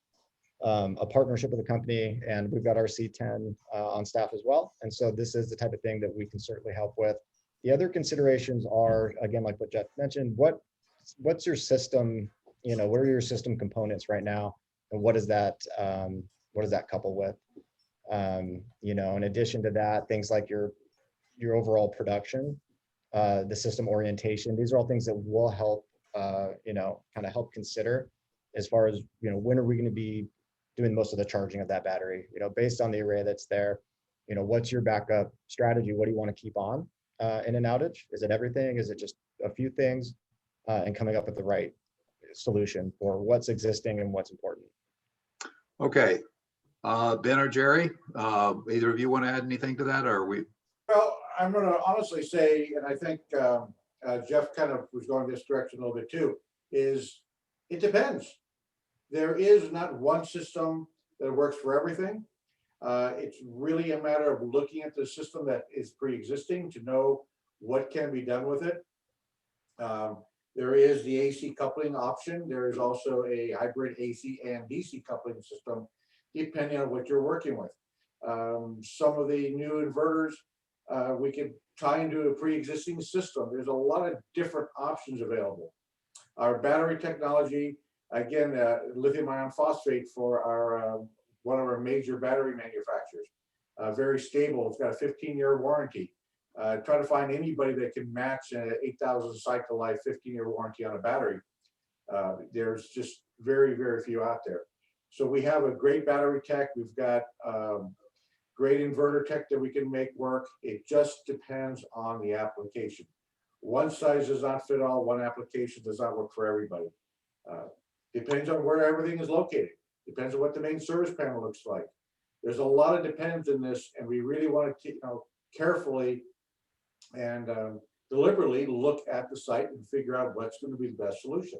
partnership with the company, and we've got our C10 on staff as well. And so this is the type of thing that we can certainly help with. The other considerations are, again, like what Jeff mentioned, what's your system, what are your system components right now? And what does that couple with? In addition to that, things like your overall production, the system orientation, these are all things that will help, kind of help consider as far as, when are we going to be doing most of the charging of that battery, based on the array that's there, what's your backup strategy? What do you want to keep on in an outage? Is it everything? Is it just a few things? And coming up with the right solution for what's existing and what's important. Okay, Ben or Jerry, either of you want to add anything to that, or are we? Well, I'm going to honestly say, and I think Jeff kind of was going this direction a little bit too, is it depends. There is not one system that works for everything. It's really a matter of looking at the system that is pre-existing to know what can be done with it. There is the AC coupling option. There is also a hybrid AC and DC coupling system, depending on what you're working with. Some of the new inverters, we can tie into a pre-existing system. There's a lot of different options available. Our battery technology, again, lithium iron phosphate for our one of our major battery manufacturers, very stable. It's got a 15-year warranty. Try to find anybody that can match an 8,000 cycle life 15-year warranty on a battery. There's just very, very few out there. So we have a great battery tech. We've got great inverter tech that we can make work. It just depends on the application. One size does not fit all. One application does not work for everybody. Depends on where everything is located. Depends on what the main service panel looks like. There's a lot of depends in this, and we really want to, carefully and deliberately look at the site and figure out what's going to be the best solution.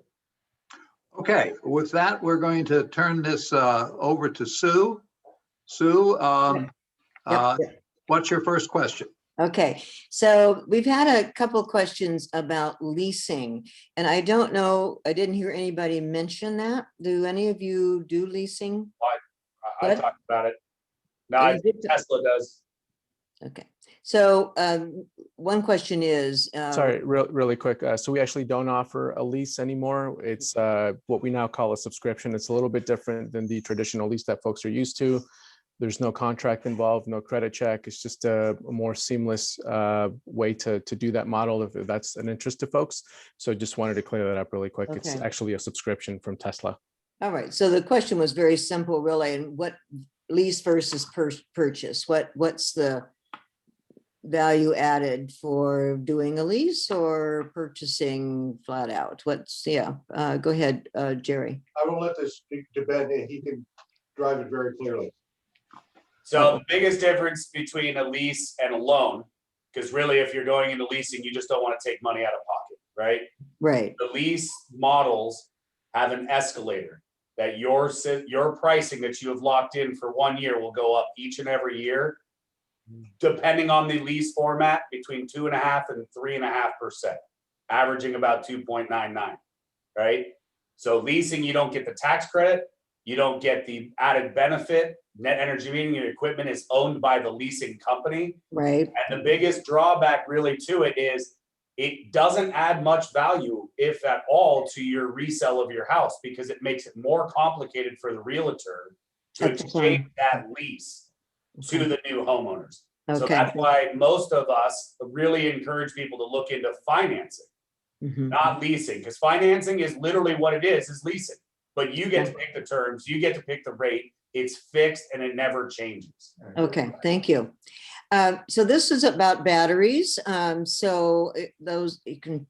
Okay, with that, we're going to turn this over to Sue. Sue, what's your first question? Okay, so we've had a couple of questions about leasing, and I don't know, I didn't hear anybody mention that. Do any of you do leasing? I What? talked about it. No, Tesla does. Okay, so one question is. Sorry, really quick. So we actually don't offer a lease anymore. It's what we now call a subscription. It's a little bit different than the traditional lease that folks are used to. There's no contract involved, no credit check. It's just a more seamless way to do that model if that's an interest to folks. So just wanted to clear that up really quick. Okay. It's actually a subscription from Tesla. All right, so the question was very simple, really, and what lease versus purchase? What's the value added for doing a lease or purchasing flat out? Go ahead, Jerry. I will let this speak to Ben, and he can drive it very clearly. So the biggest difference between a lease and a loan, because really if you're going into leasing, you just don't want to take money out of pocket, right? Right. The lease models have an escalator that your pricing that you have locked in for 1 year will go up each and every year, depending on the lease format, between 2.5% and 3.5%, averaging about 2.99, right? So leasing, you don't get the tax credit, you don't get the added benefit. Net energy metering, your equipment is owned by the leasing company. Right. And the biggest drawback really to it is it doesn't add much value, if at all, to your resale of your house, because it makes it more complicated for the realtor to exchange that lease to the new homeowners. Okay. So that's why most of us really encourage people to look into financing, not leasing, because financing is literally what it is leasing. But you get to pick the terms, you get to pick the rate. It's fixed and it never changes. Okay, thank you. So this is about batteries. Those you can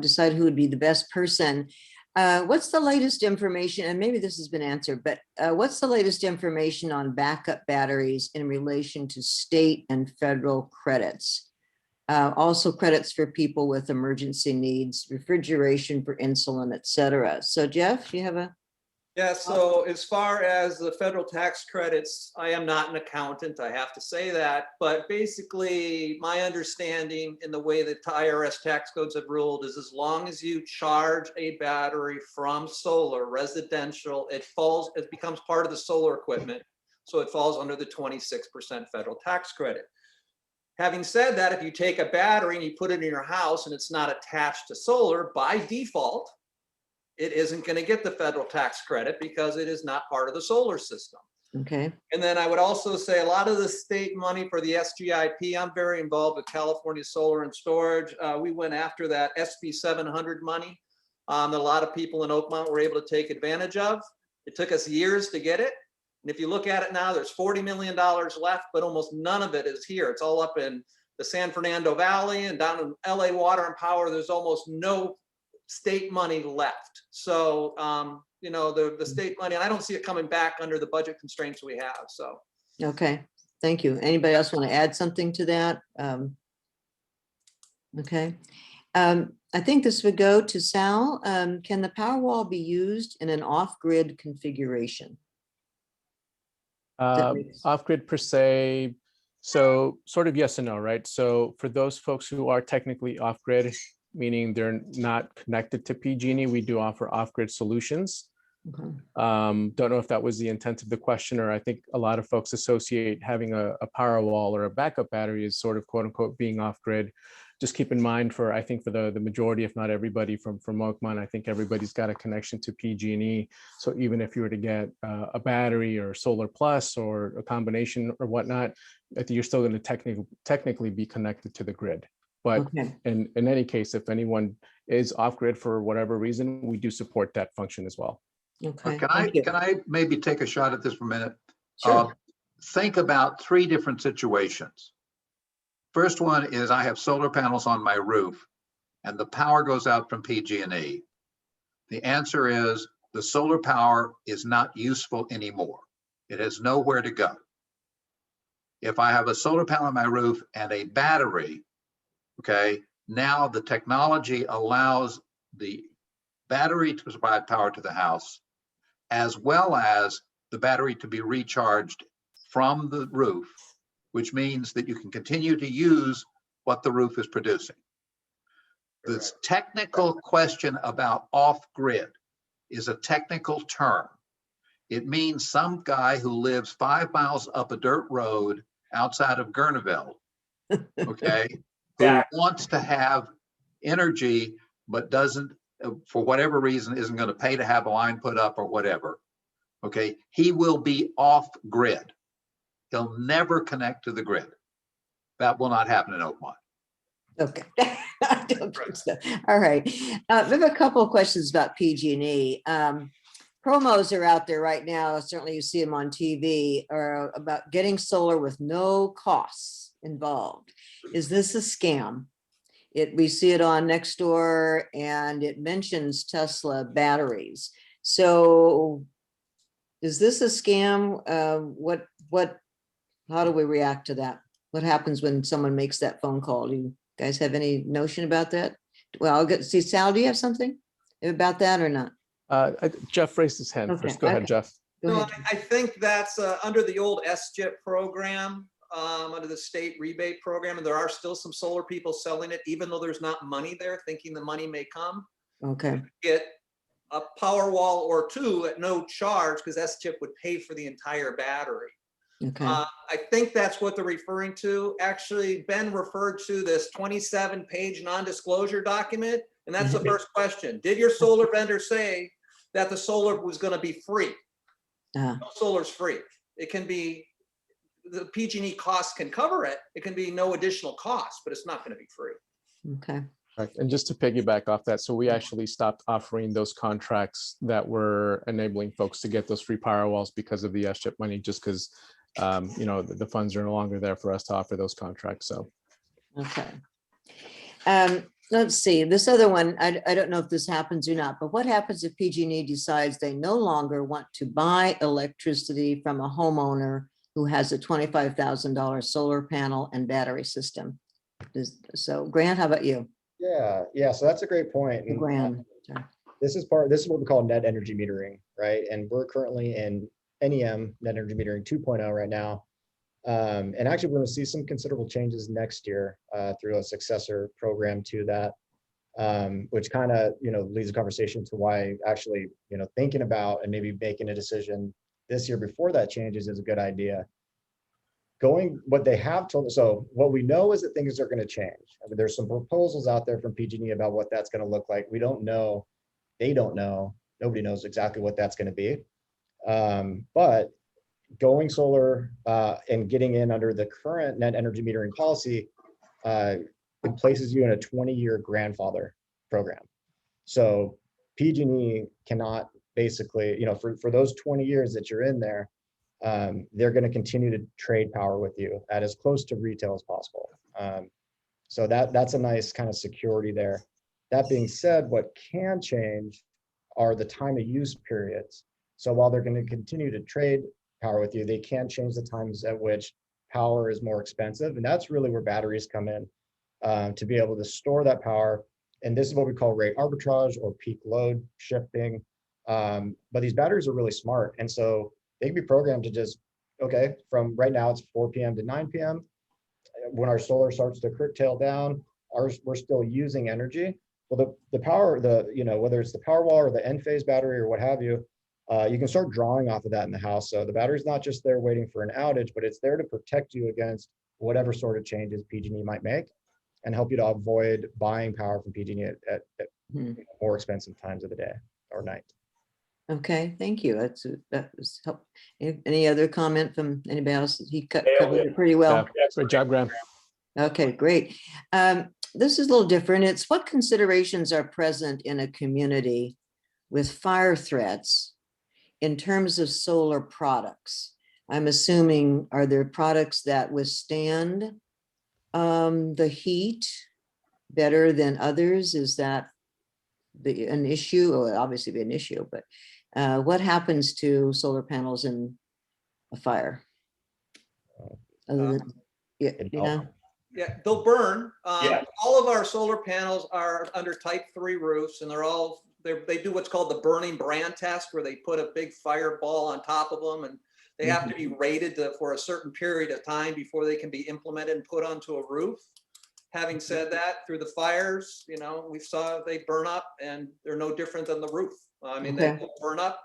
decide who would be the best person. What's the latest information? And maybe this has been answered, but what's the latest information on backup batteries in relation to state and federal credits? Also credits for people with emergency needs, refrigeration for insulin, et cetera. So Jeff, you have a? Yeah, so as far as the federal tax credits, I am not an accountant, I have to say that, but basically my understanding in the way that IRS tax codes have ruled is as long as you charge a battery from solar residential, it becomes part of the solar equipment. So it falls under the 26% federal tax credit. Having said that, if you take a battery and you put it in your house and it's not attached to solar, by default, it isn't going to get the federal tax credit because it is not part of the solar system. Okay. And then I would also say a lot of the state money for the SGIP, I'm very involved with California Solar and Storage. We went after that SB 700 money that a lot of people in Oakmont were able to take advantage of. It took us years to get it. And if you look at it now, there's $40 million left, but almost none of it is here. It's all up in the San Fernando Valley and down in LA Water and Power. There's almost no state money left. So, the state money, and I don't see it coming back under the budget constraints we have, so. Okay, thank you. Anybody else want to add something to that? Okay. I think this would go to Sal. Can the Powerwall be used in an off-grid configuration? Off-grid per se, so sort of yes and no, right? So for those folks who are technically off-grid, meaning they're not connected to PG&E, we do offer off-grid solutions. Okay. Don't know if that was the intent of the question, or I think a lot of folks associate having a power wall or a backup battery as sort of quote unquote being off-grid. Just keep in mind I think for the majority, if not everybody from Oakmont, I think everybody's got a connection to PG&E. So even if you were to get a battery or solar plus or a combination or whatnot, I think you're still going to technically be connected to the grid. But Okay. in any case, if anyone is off-grid for whatever reason, we do support that function as well. Okay. Can Thank you. I maybe take a shot at this for a minute? Sure. Think about 3 different situations. First one is I have solar panels on my roof and the power goes out from PG&E. The answer is the solar power is not useful anymore. It has nowhere to go. If I have a solar panel on my roof and a battery, okay, now the technology allows the battery to provide power to the house, as well as the battery to be recharged from the roof, which means that you can continue to use what the roof is producing. This technical question about off-grid is a technical term. It means some guy who lives 5 miles up a dirt road outside of Gurneville, okay, who wants to have energy, but doesn't, for whatever reason, isn't going to pay to have a line put up or whatever, okay, he will be off-grid. He'll never connect to the grid. That will not happen in Oakmont. Okay. I don't think so. All right. We have a couple of questions about PG&E. Promos are out there right now. Certainly you see them on TV, are about getting solar with no costs involved. Is this a scam? We see it on Nextdoor and it mentions Tesla batteries. So is this a scam? How do we react to that? What happens when someone makes that phone call? Do you guys have any notion about that? Well, I'll get, see, Sal, do you have something about that or not? Jeff raised his hand first. Go ahead, Jeff. Go No, ahead. I think that's under the old SGIP program, under the state rebate program, and there are still some solar people selling it, even though there's not money there, thinking the money may come. Okay. Get a power wall or 2 at no charge because SGIP would pay for the entire battery. Okay. I think that's what they're referring to. Actually, Ben referred to this 27-page non-disclosure document, and that's the first question. Did your solar vendor say that the solar was going to be free? No, solar's free. It can be, the PG&E costs can cover it. It can be no additional cost, but it's not going to be free. Okay. Right. And just to piggyback off that, so we actually stopped offering those contracts that were enabling folks to get those free power walls because of the SGIP money, just because the funds are no longer there for us to offer those contracts. So, okay. Let's see, this other one, I don't know if this happens or not, but what happens if PG&E decides they no longer want to buy electricity from a homeowner who has a $25,000 solar panel and battery system? So Grant, how about you? Yeah. So that's a great point. And, Grant. this is what we call net energy metering, right? And we're currently in NEM, net energy metering 2.0 right now. And actually, we're going to see some considerable changes next year through a successor program to that, which kind of leads the conversation to why actually thinking about and maybe making a decision this year before that changes is a good idea. What they have told us, so what we know is that things are going to change. I mean, there's some proposals out there from PG&E about what that's going to look like. We don't know. They don't know. Nobody knows exactly what that's going to be. But going solar and getting in under the current net energy metering policy, it places you in a 20-year grandfather program. So PG&E cannot basically, for those 20 years that you're in there, they're going to continue to trade power with you at as close to retail as possible. So that's a nice kind of security there. That being said, what can change are the time of use periods. So while they're going to continue to trade power with you, they can change the times at which power is more expensive. And that's really where batteries come in to be able to store that power. And this is what we call rate arbitrage or peak load shifting. But these batteries are really smart. And so they can be programmed to just okay, from right now it's 4 p.m. to 9 p.m. When our solar starts to curtail down, we're still using energy. Well, the power, whether it's the Powerwall or the end-phase battery or what have you, you can start drawing off of that in the house. So the battery's not just there waiting for an outage, but it's there to protect you against whatever sort of changes PG&E might make and help you to avoid buying power from PG&E at more expensive times of the day or night. Okay, thank you. That was help. Any other comment from anybody else? He covered it pretty well. Yeah, great job, Graham. Okay, great. This is a little different. It's what considerations are present in a community with fire threats in terms of solar products? I'm assuming, are there products that withstand the heat better than others? Is that an issue? Well, obviously be an issue, but what happens to solar panels in a fire? Other than, Yeah, they'll burn. Yeah. All of our solar panels are under type 3 roofs, and they do what's called the burning brand test, where they put a big fireball on top of them, and they have to be rated for a certain period of time before they can be implemented and put onto a roof. Having said that, through the fires, we saw they burn up, and they're no different than the roof. I mean, they burn up.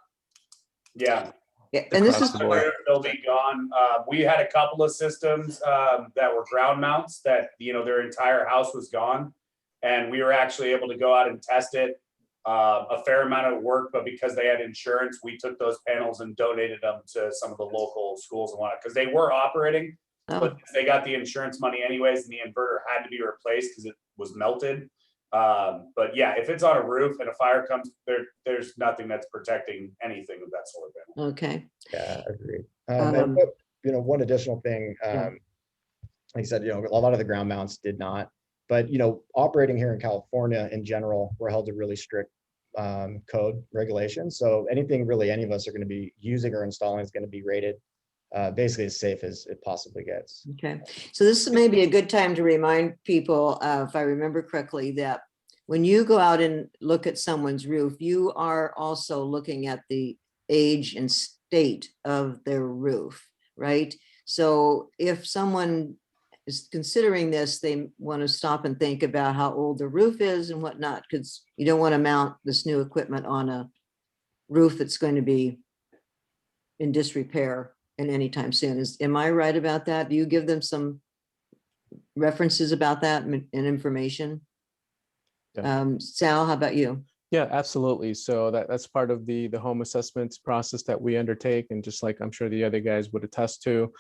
Yeah. Yeah, and this is They'll be gone. We had a couple of systems that were ground mounts that their entire house was gone, and we were actually able to go out and test it. A fair amount of work, but because they had insurance, we took those panels and donated them to some of the local schools and whatnot, because they were operating, but they got the insurance money anyways, and the inverter had to be replaced because it was melted. But yeah, if it's on a roof and a fire comes, there's nothing that's protecting anything of that solar panel. okay. Yeah, agreed. And one additional thing, like I said, a lot of the ground mounts did not, but operating here in California in general, we're held to really strict code regulations. So anything really any of us are going to be using or installing is going to be rated basically as safe as it possibly gets. Okay, so this may be a good time to remind people, if I remember correctly, that when you go out and look at someone's roof, you are also looking at the age and state of their roof, right? So if someone is considering this, they want to stop and think about how old the roof is and whatnot, because you don't want to mount this new equipment on a roof that's going to be in disrepair in any time soon. Am I right about that? Do you give them some references about that and information? Sal, how about you? Yeah, absolutely. So that's part of the home assessments process that we undertake, and just like I'm sure the other guys would attest to,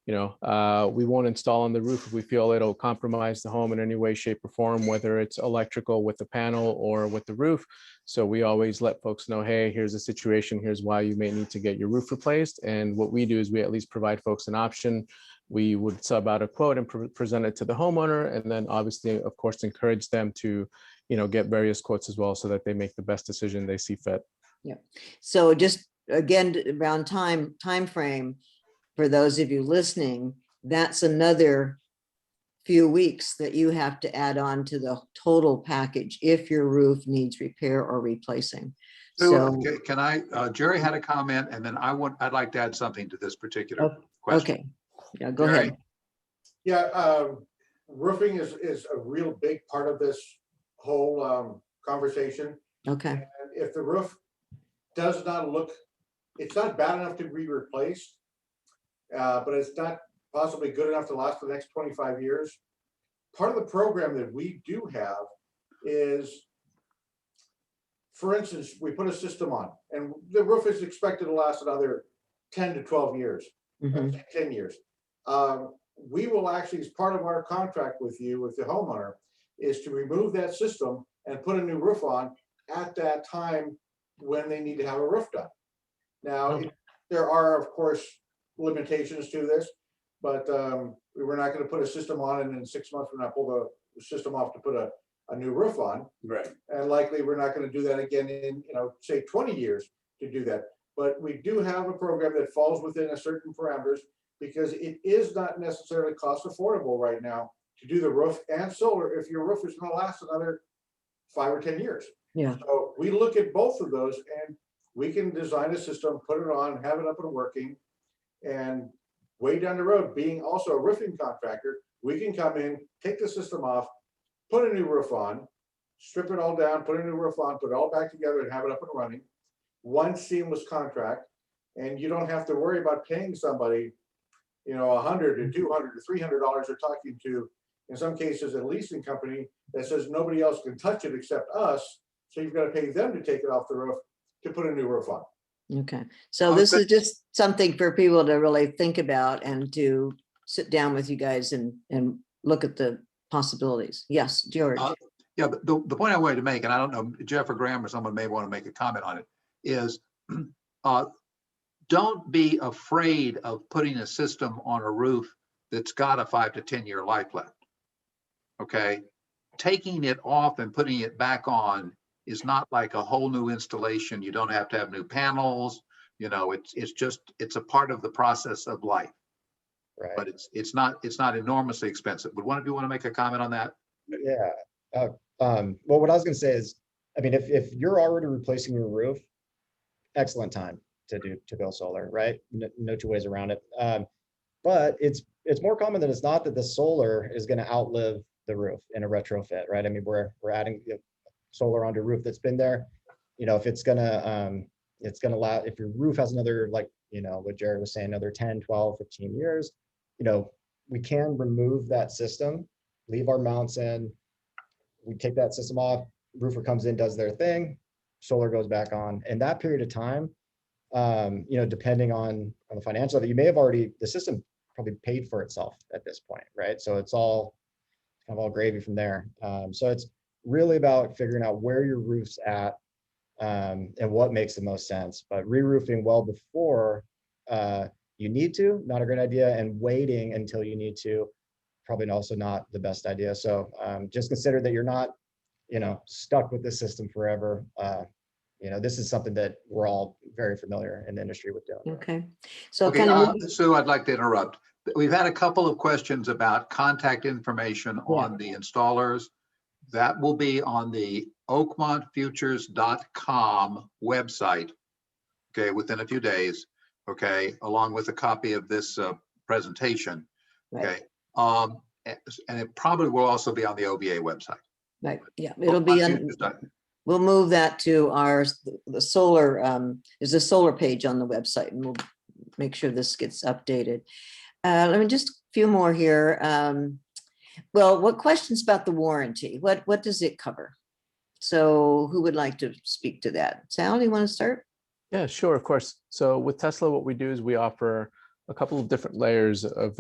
we won't install on the roof if we feel it'll compromise the home in any way, shape, or form, whether it's electrical with the panel or with the roof. So we always let folks know, hey, here's the situation, here's why you may need to get your roof replaced. And what we do is we at least provide folks an option. We would sub out a quote and present it to the homeowner, and then obviously, of course, encourage them to get various quotes as well, so that they make the best decision they see fit. Yeah. So just again, around time frame, for those of you listening, that's another few weeks that you have to add on to the total package if your roof needs repair or replacing. So Can I, Jerry had a comment, and then I'd like to add something to this particular question. Okay, yeah, go ahead. Yeah, roofing is a real big part of this whole conversation. Okay. And if the roof does not look, it's not bad enough to be replaced, but it's not possibly good enough to last for the next 25 years. Part of the program that we do have is, for instance, we put a system on, and the roof is expected to last another 10 to 12 years, 10 years. We will actually, as part of our contract with you, with the homeowner, is to remove that system and put a new roof on at that time when they need to have a roof done. Now, there are, of course, limitations to this, but we're not going to put a system on and in 6 months we're not pull the system off to put a new roof on. Right. And likely we're not going to do that again in, say 20 years to do that. But we do have a program that falls within a certain parameters, because it is not necessarily cost affordable right now to do the roof and solar if your roof is going to last another 5 or 10 years. Yeah. So we look at both of those, and we can design a system, put it on, have it up and working, and way down the road, being also a roofing contractor, we can come in, take the system off, put a new roof on, strip it all down, put a new roof on, put it all back together and have it up and running. One seamless contract, and you don't have to worry about paying somebody, $100 or $200 or $300. They're talking to, in some cases, a leasing company that says nobody else can touch it except us. So you've got to pay them to take it off the roof to put a new roof on. Okay, so this is just something for people to really think about and to sit down with you guys and look at the possibilities. Yes, George. Yeah, but the point I wanted to make, and I don't know, Jeff or Graham or someone may want to make a comment on it, is don't be afraid of putting a system on a roof that's got a 5 to 10 year life left. Okay, taking it off and putting it back on is not like a whole new installation. You don't have to have new panels. It's a part of the process of life. Right. But it's not enormously expensive. Would one of you want to make a comment on that? Yeah. Well, what I was going to say is, I mean, if you're already replacing your roof, excellent time to go solar, right? No two ways around it. But it's more common than it's not that the solar is going to outlive the roof in a retrofit, right? I mean, we're adding solar onto a roof that's been there. If it's gonna last, if your roof has another, like, what Jared was saying, another 10, 12, 15 years, we can remove that system, leave our mounts in, we take that system off, roofer comes in, does their thing, solar goes back on. And that period of time, depending on the financial of it, you may have already, the system probably paid for itself at this point, right? So it's all kind of all gravy from there. So it's really about figuring out where your roof's at and what makes the most sense. But re-roofing well before you need to, not a great idea, and waiting until you need to, probably also not the best idea. So just consider that you're not, stuck with the system forever. This is something that we're all very familiar in the industry with doing. Okay, so Okay, kind of Sue, I'd like to interrupt. We've had a couple of questions about contact information on the installers. That will be on the oakmontfutures.com website, okay, within a few days, okay, along with a copy of this presentation, okay. Right. And it probably will also be on the OBA website. Right, yeah, it'll be on. Oakmontfutures.com. We'll move that to the solar, there's a solar page on the website, and we'll make sure this gets updated. Let me just a few more here. Well, what questions about the warranty? What does it cover? So who would like to speak to that? Sal, do you want to start? Yeah, sure, of course. So with Tesla, what we do is we offer a couple of different layers of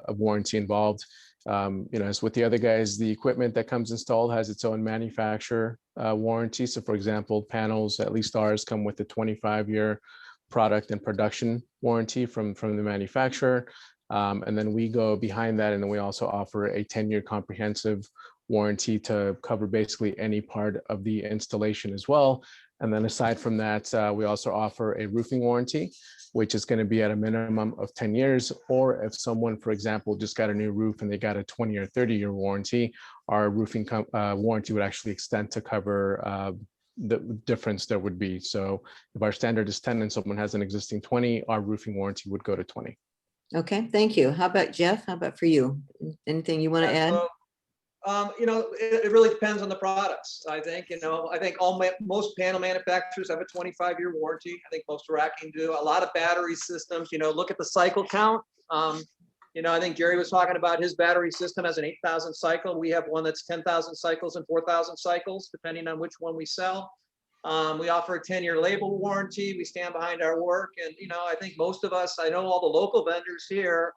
warranty involved. As with the other guys, the equipment that comes installed has its own manufacturer warranty. So for example, panels, at least ours, come with a 25-year product and production warranty from the manufacturer. And then we go behind that, and then we also offer a 10-year comprehensive warranty to cover basically any part of the installation as well. And then aside from that, we also offer a roofing warranty, which is going to be at a minimum of 10 years. Or if someone, for example, just got a new roof and they got a 20 or 30-year warranty, our roofing warranty would actually extend to cover the difference there would be. So if our standard is 10 and someone has an existing 20, our roofing warranty would go to 20. Okay, thank you. How about Jeff? How about for you? Anything you want to add? So, it really depends on the products. I think, most panel manufacturers have a 25-year warranty. I think most racking do. A lot of battery systems, look at the cycle count. I think Jerry was talking about his battery system has an 8,000 cycle. We have one that's 10,000 cycles and 4,000 cycles, depending on which one we sell. We offer a 10-year label warranty. We stand behind our work. And, I think most of us, I know all the local vendors here,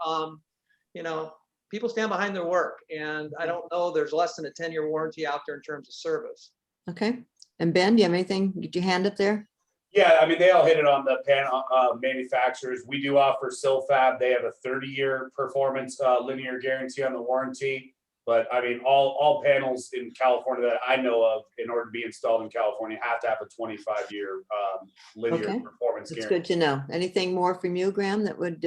people stand behind their work. And I don't know, there's less than a 10-year warranty out there in terms of service. Okay. And Ben, do you have anything? Get your hand up there. Yeah, I mean, they all hit it on the panel manufacturers. We do offer Silfab. They have a 30-year performance linear guarantee on the warranty. But I mean, all panels in California that I know of, in order to be installed in California, have to have a 25-year linear performance That's guarantee. good to know. Anything more from you, Graham, that would?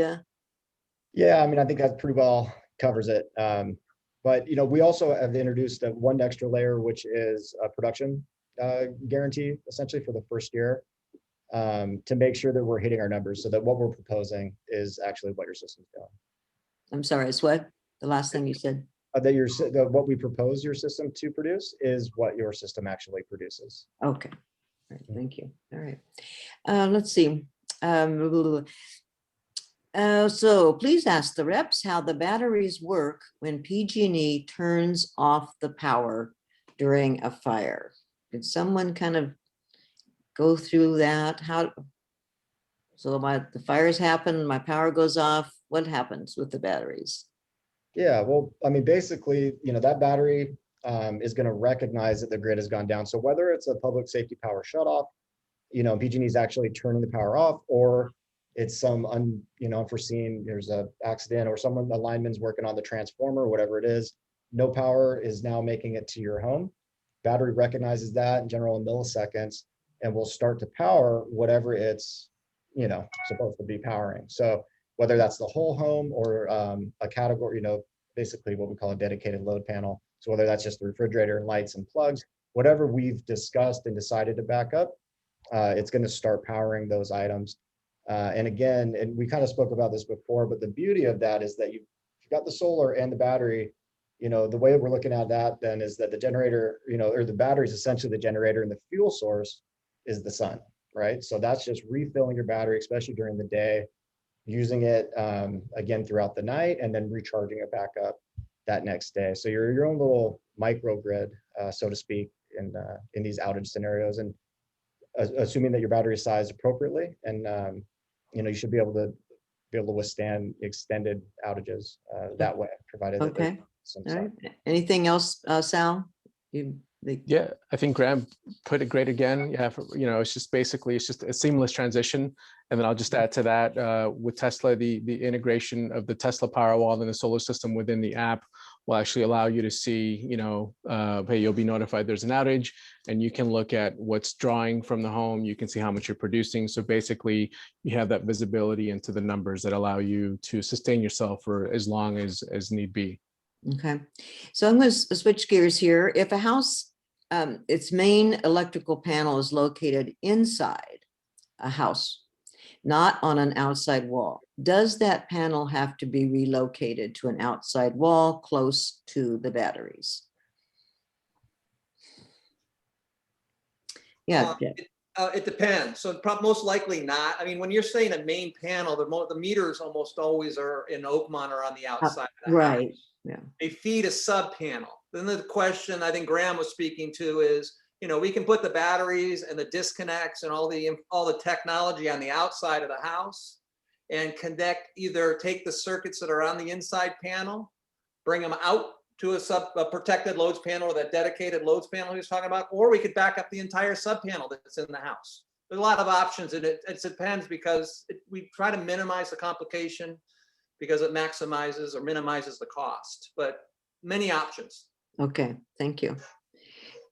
Yeah, I mean, I think that pretty well covers it. But we also have introduced one extra layer, which is a production guarantee, essentially for the first year. to make sure that we're hitting our numbers so that what we're proposing is actually what your system's doing. I'm sorry, it's what? The last thing you said? That what we propose your system to produce is what your system actually produces. Okay. All right, thank you. All right. Let's see. So please ask the reps how the batteries work when PG&E turns off the power during a fire. Could someone kind of go through that? So the fires happen, my power goes off. What happens with the batteries? Yeah, well, I mean, basically, that battery is going to recognize that the grid has gone down. So whether it's a public safety power shutoff, PG&E is actually turning the power off, or it's some unforeseen, there's a accident or the lineman's working on the transformer, whatever it is, no power is now making it to your home. Battery recognizes that in general in milliseconds and will start to power whatever it's, supposed to be powering. So whether that's the whole home or a category, basically what we call a dedicated load panel. So whether that's just the refrigerator and lights and plugs, whatever we've discussed and decided to back up, it's going to start powering those items. And again, and we kind of spoke about this before, but the beauty of that is that you've got the solar and the battery. The way we're looking at that then is that the generator, or the battery is essentially the generator, and the fuel source is the sun, right? So that's just refilling your battery, especially during the day, using it again throughout the night, and then recharging it back up that next day. So you're your own little microgrid, so to speak, in these outage scenarios, and assuming that your battery is sized appropriately, and you should be able to withstand extended outages that way, provided that Okay. All right. Anything else, Sal? Yeah, I think Graham put it great again. Yeah, it's just a seamless transition. And then I'll just add to that with Tesla, the integration of the Tesla Powerwall and the solar system within the app will actually allow you to see, hey, you'll be notified there's an outage, and you can look at what's drawing from the home. You can see how much you're producing. So basically, you have that visibility into the numbers that allow you to sustain yourself for as long as need be. Okay, so I'm going to switch gears here. If a house, its main electrical panel is located inside a house, not on an outside wall, does that panel have to be relocated to an outside wall close to the batteries? Yeah. It depends. So most likely not. I mean, when you're saying a main panel, the meters almost always are in Oakmont or on the outside of the right. house. Yeah. They feed a sub panel. Then the question I think Graham was speaking to is, we can put the batteries and the disconnects and all the technology on the outside of the house and take the circuits that are on the inside panel, bring them out to a protected loads panel or that dedicated loads panel he was talking about, or we could back up the entire sub panel that's in the house. There's a lot of options, and it depends because we try to minimize the complication because it maximizes or minimizes the cost, but many options. Okay, thank you.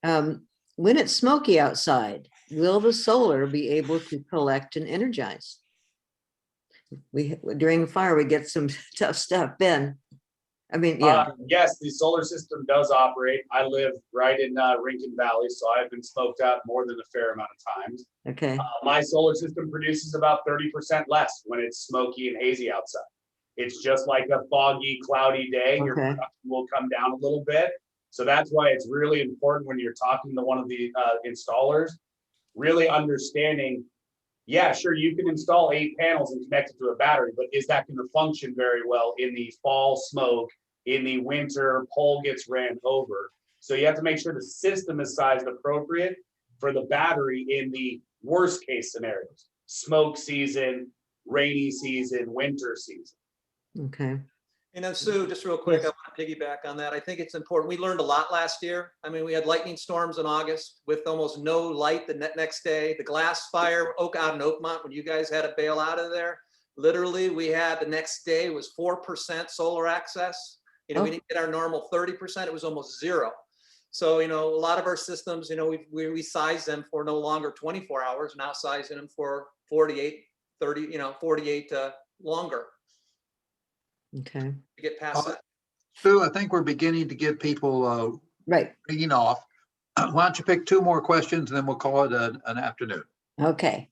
When it's smoky outside, will the solar be able to collect and energize? During a fire, we get some tough stuff, Ben. I mean, yeah. Yes, the solar system does operate. I live right in Rincon Valley, so I've been smoked out more than a fair amount of times. Okay. My solar system produces about 30% less when it's smoky and hazy outside. It's just like a foggy, cloudy day. Your production will come down a little bit. So that's why it's really important when you're talking to one of the installers, really understanding, yeah, sure, you can install 8 panels and connect it to a battery, but is that going to function very well in the fall smoke, in the winter, pole gets ran over? So you have to make sure the system is sized appropriate for the battery in the worst case scenarios: smoke season, rainy season, winter season. Okay. Sue, just real quick, I want to piggyback on that. I think it's important. We learned a lot last year. I mean, we had lightning storms in August with almost no light the next day. The glass fire out in Oakmont, when you guys had to bail out of there, literally we had the next day was 4% solar access. We didn't get our normal 30%. It was almost 0. So, a lot of our systems, we size them for no longer 24 hours, now sizing them for 48, 30, 48 longer. Okay. To get past that. Sue, I think we're beginning to get people ringing off. Why don't you pick 2 more questions and then we'll call it an afternoon. Okay.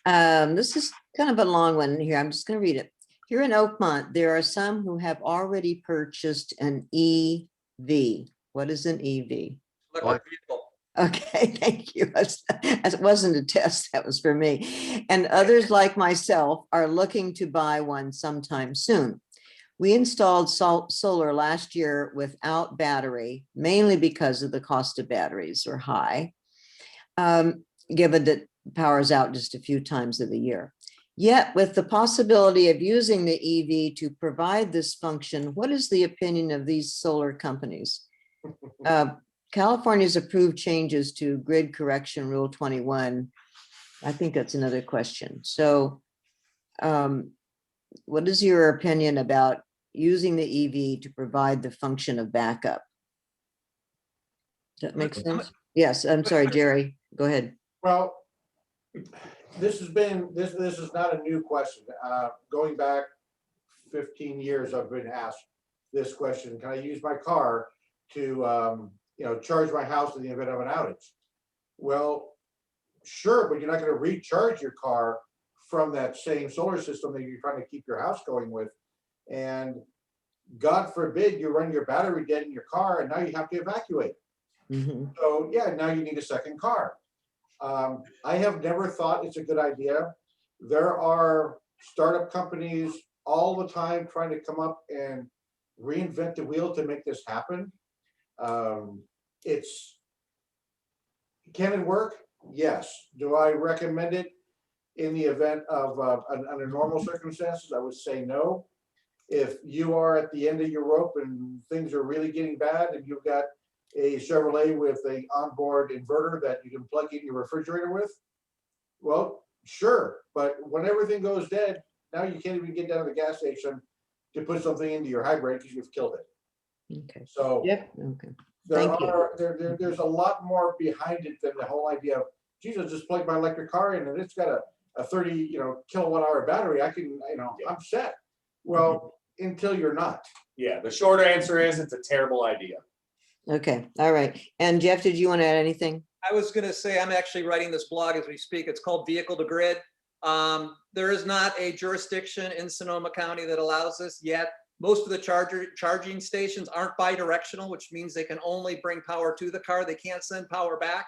This is kind of a long one here. I'm just going to read it. Here in Oakmont, there are some who have already purchased an EV. What is an EV? Electric vehicle. Okay, thank you. It wasn't a test, that was for me. And others like myself are looking to buy one sometime soon. We installed solar last year without battery, mainly because of the cost of batteries are high, given that power is out just a few times of the year. Yet with the possibility of using the EV to provide this function, what is the opinion of these solar companies? California's approved changes to grid correction rule 21. I think that's another question. So what is your opinion about using the EV to provide the function of backup? Does that make sense? Yes, I'm sorry, Jerry, go ahead. Well, this is not a new question. Going back 15 years, I've been asked this question: can I use my car to charge my house in the event of an outage? Well, sure, but you're not going to recharge your car from that same solar system that you're trying to keep your house going with. And God forbid you run your battery dead in your car and now you have to evacuate. So yeah, now you need a second car. I have never thought it's a good idea. There are startup companies all the time trying to come up and reinvent the wheel to make this happen. Can it work? Yes. Do I recommend it in the event of under normal circumstances? I would say no. If you are at the end of your rope and things are really getting bad and you've got a Chevrolet with a onboard inverter that you can plug in your refrigerator with, well, sure. But when everything goes dead, now you can't even get down to the gas station to put something into your hybrid because you've killed it. Okay. So yep. Okay. There's a lot more behind it than the whole idea of, geez, I'll just plug my electric car in and it's got a 30 kilowatt hour battery. I can, I'm set. Well, until you're not. Yeah, the shorter answer is it's a terrible idea. Okay, all right. And Jeff, did you want to add anything? I was going to say, I'm actually writing this blog as we speak. It's called Vehicle to Grid. There is not a jurisdiction in Sonoma County that allows this yet. Most of the charging stations aren't bi-directional, which means they can only bring power to the car. They can't send power back.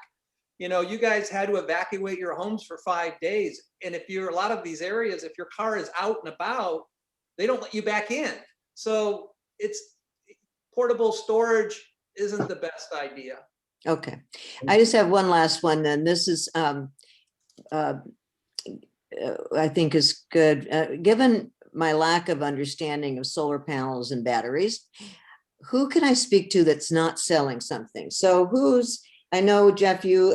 You guys had to evacuate your homes for 5 days. And if you're a lot of these areas, if your car is out and about, they don't let you back in. So it's portable storage isn't the best idea. Okay. I just have one last one then. This is, I think is good. Given my lack of understanding of solar panels and batteries, who can I speak to that's not selling something? So I know, Jeff, you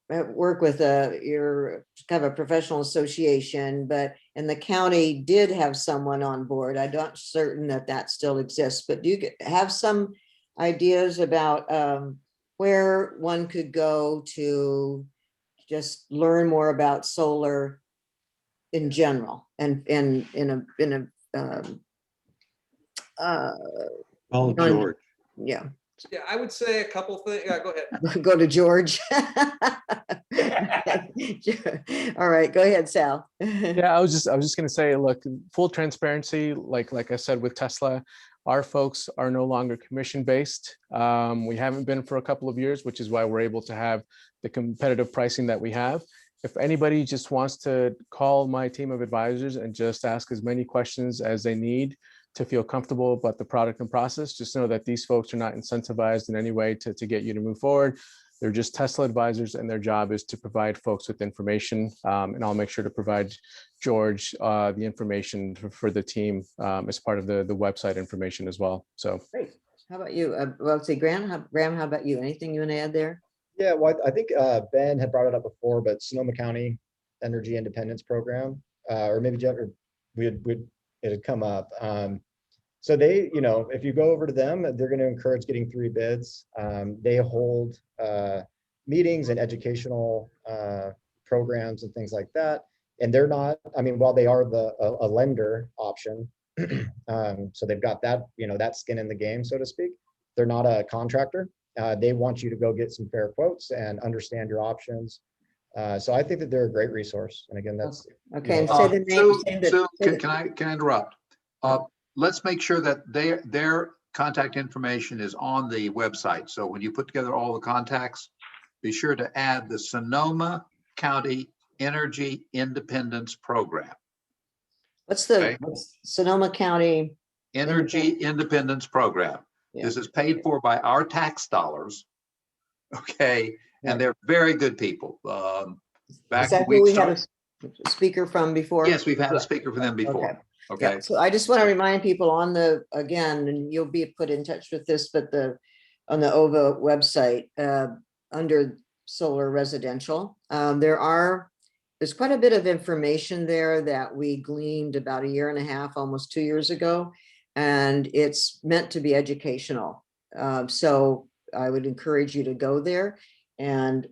work with you're kind of a professional association, but and the county did have someone on board. I'm not certain that still exists, but do you have some ideas about where one could go to just learn more about solar in general and in a George. Yeah. Yeah, I would say a couple things. Yeah, go ahead. Go to George. All right, go ahead, Sal. Yeah, I was just going to say, look, full transparency, like I said with Tesla, our folks are no longer commission based. We haven't been for a couple of years, which is why we're able to have the competitive pricing that we have. If anybody just wants to call my team of advisors and just ask as many questions as they need to feel comfortable about the product and process, just know that these folks are not incentivized in any way to get you to move forward. They're just Tesla advisors, and their job is to provide folks with information. And I'll make sure to provide George the information for the team as part of the website information as well. So great. How about you? Well, let's see, Graham, how about you? Anything you want to add there? Yeah, well, I think Ben had brought it up before, but Sonoma County Energy Independence Program, or maybe Jeff, or it had come up. So they, if you go over to them, they're going to encourage getting 3 bids. They hold meetings and educational programs and things like that. And they're not, while they are a lender option, so they've got that, that skin in the game, so to speak, they're not a contractor. They want you to go get some fair quotes and understand your options. So I think that they're a great resource. And again, that's, Okay, and know, say the name. Sue, say the- Sue, say the- can I interrupt? Let's make sure that their contact information is on the website. So when you put together all the contacts, be sure to add the Sonoma County Energy Independence Program. What's the Okay. what's Sonoma County? Energy Independence Program. Yeah. This is paid for by our tax dollars. Okay, Yeah. and they're very good people. Is Back that when who we we had started, a speaker from before? yes, we've had Yeah. a speaker for them before. Okay. Okay, Yeah, so I just want to remind people on the, again, and you'll be put in touch with this, but on the OVA website, under solar residential, there's quite a bit of information there that we gleaned about a year and a half, almost 2 years ago, and it's meant to be educational. So I would encourage you to go there, and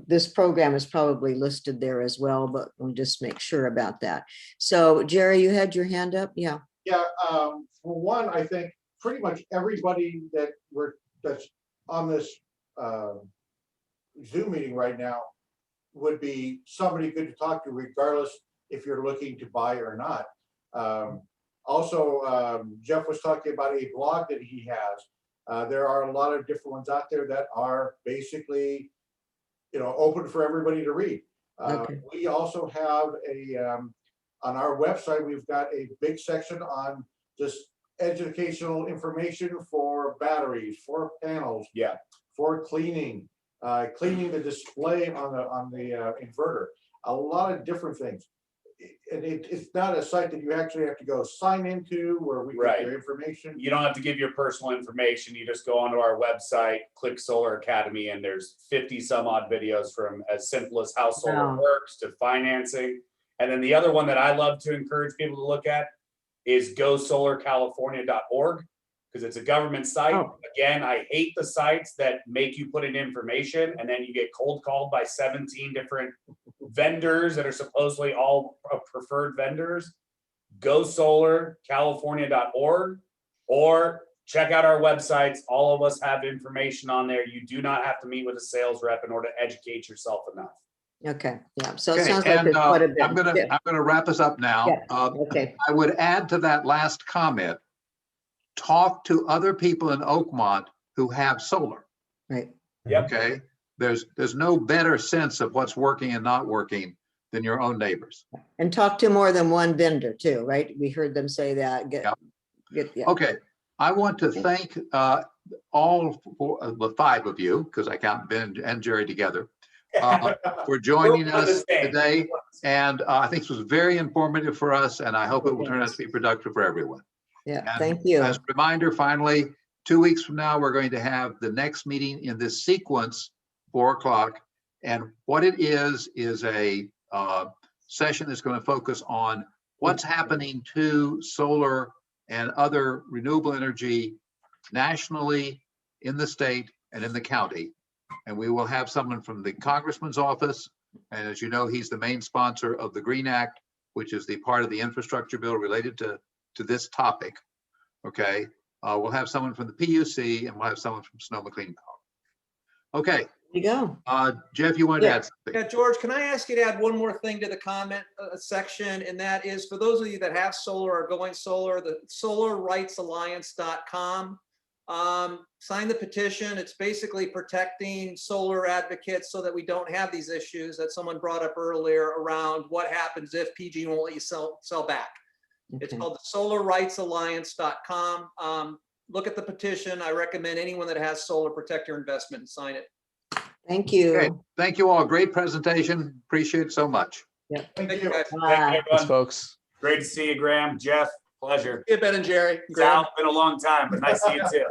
this program is probably listed there as well, but we'll just make sure about that. So Jerry, you had your hand up? Yeah. Yeah, for one, I think pretty much everybody that's on this Zoom meeting right now would be somebody good to talk to, regardless if you're looking to buy or not. Also, Jeff was talking about a blog that he has. There are a lot of different ones out there that are basically, open for everybody to read. Okay. We also have on our website, we've got a big section on just educational information for batteries, for panels, Yeah. for cleaning the display on the inverter, a lot of different things. And it's not a site that you actually have to go sign into where we Right. get your information. You don't have to give your personal information. You just go onto our website, click Solar Academy, and there's 50 some odd videos from as simple as how solar Wow. works to financing. And then the other one that I love to encourage people to look at is gosolarcalifornia.org, because it's a government site. Oh. Again, I hate the sites that make you put in information and then you get cold called by 17 different vendors that are supposedly all preferred vendors. Gosolarcalifornia.org, or check out our websites. All of us have information on there. You do not have to meet with a sales rep in order to educate yourself enough. Okay, yeah, so it okay, sounds like and there's quite a bit. I'm gonna wrap us up now. Yeah. Okay, I would add to that last comment, talk to other people in Oakmont who have solar. right. Yep. Okay, there's no better sense of what's working and not working than your own neighbors. And talk to more than one vendor too, right? We heard them say that. Yeah. Okay, I want to thank all the five of you, because I count Ben and Jerry together, for joining us today. And I think this was very informative for us, and I hope it will turn out to be productive for everyone. Yeah, And thank you. as a reminder, finally, 2 weeks from now, we're going to have the next meeting in this sequence, 4 o'clock. And what it is a session that's going to focus on what's happening to solar and other renewable energy nationally, in the state, and in the county. And we will have someone from the Congressman's office. And as you know, he's the main sponsor of the Green Act, which is the part of the infrastructure bill related to this topic. Okay, we'll have someone from the PUC, and we'll have someone from Sonoma Clean Power. Okay, There you go. Jeff, you wanted to add Yeah, something? George, can I ask you to add one more thing to the comment section? And that is, for those of you that have solar or going solar, the solarrightsalliance.com. Sign the petition. It's basically protecting solar advocates so that we don't have these issues that someone brought up earlier around what happens if PG won't let you sell back. It's Okay. called the solarrightsalliance.com. Look at the petition. I recommend anyone that has solar protect your investment and sign it. Thank Okay, you. thank you all. Great presentation. Appreciate it so much. Thank you. guys. Thank you, Bye. everyone. Thanks, folks. Great to see you, Graham. Jeff, pleasure. Yeah, Ben and Jerry. Sal, been a long time, but nice to see you too.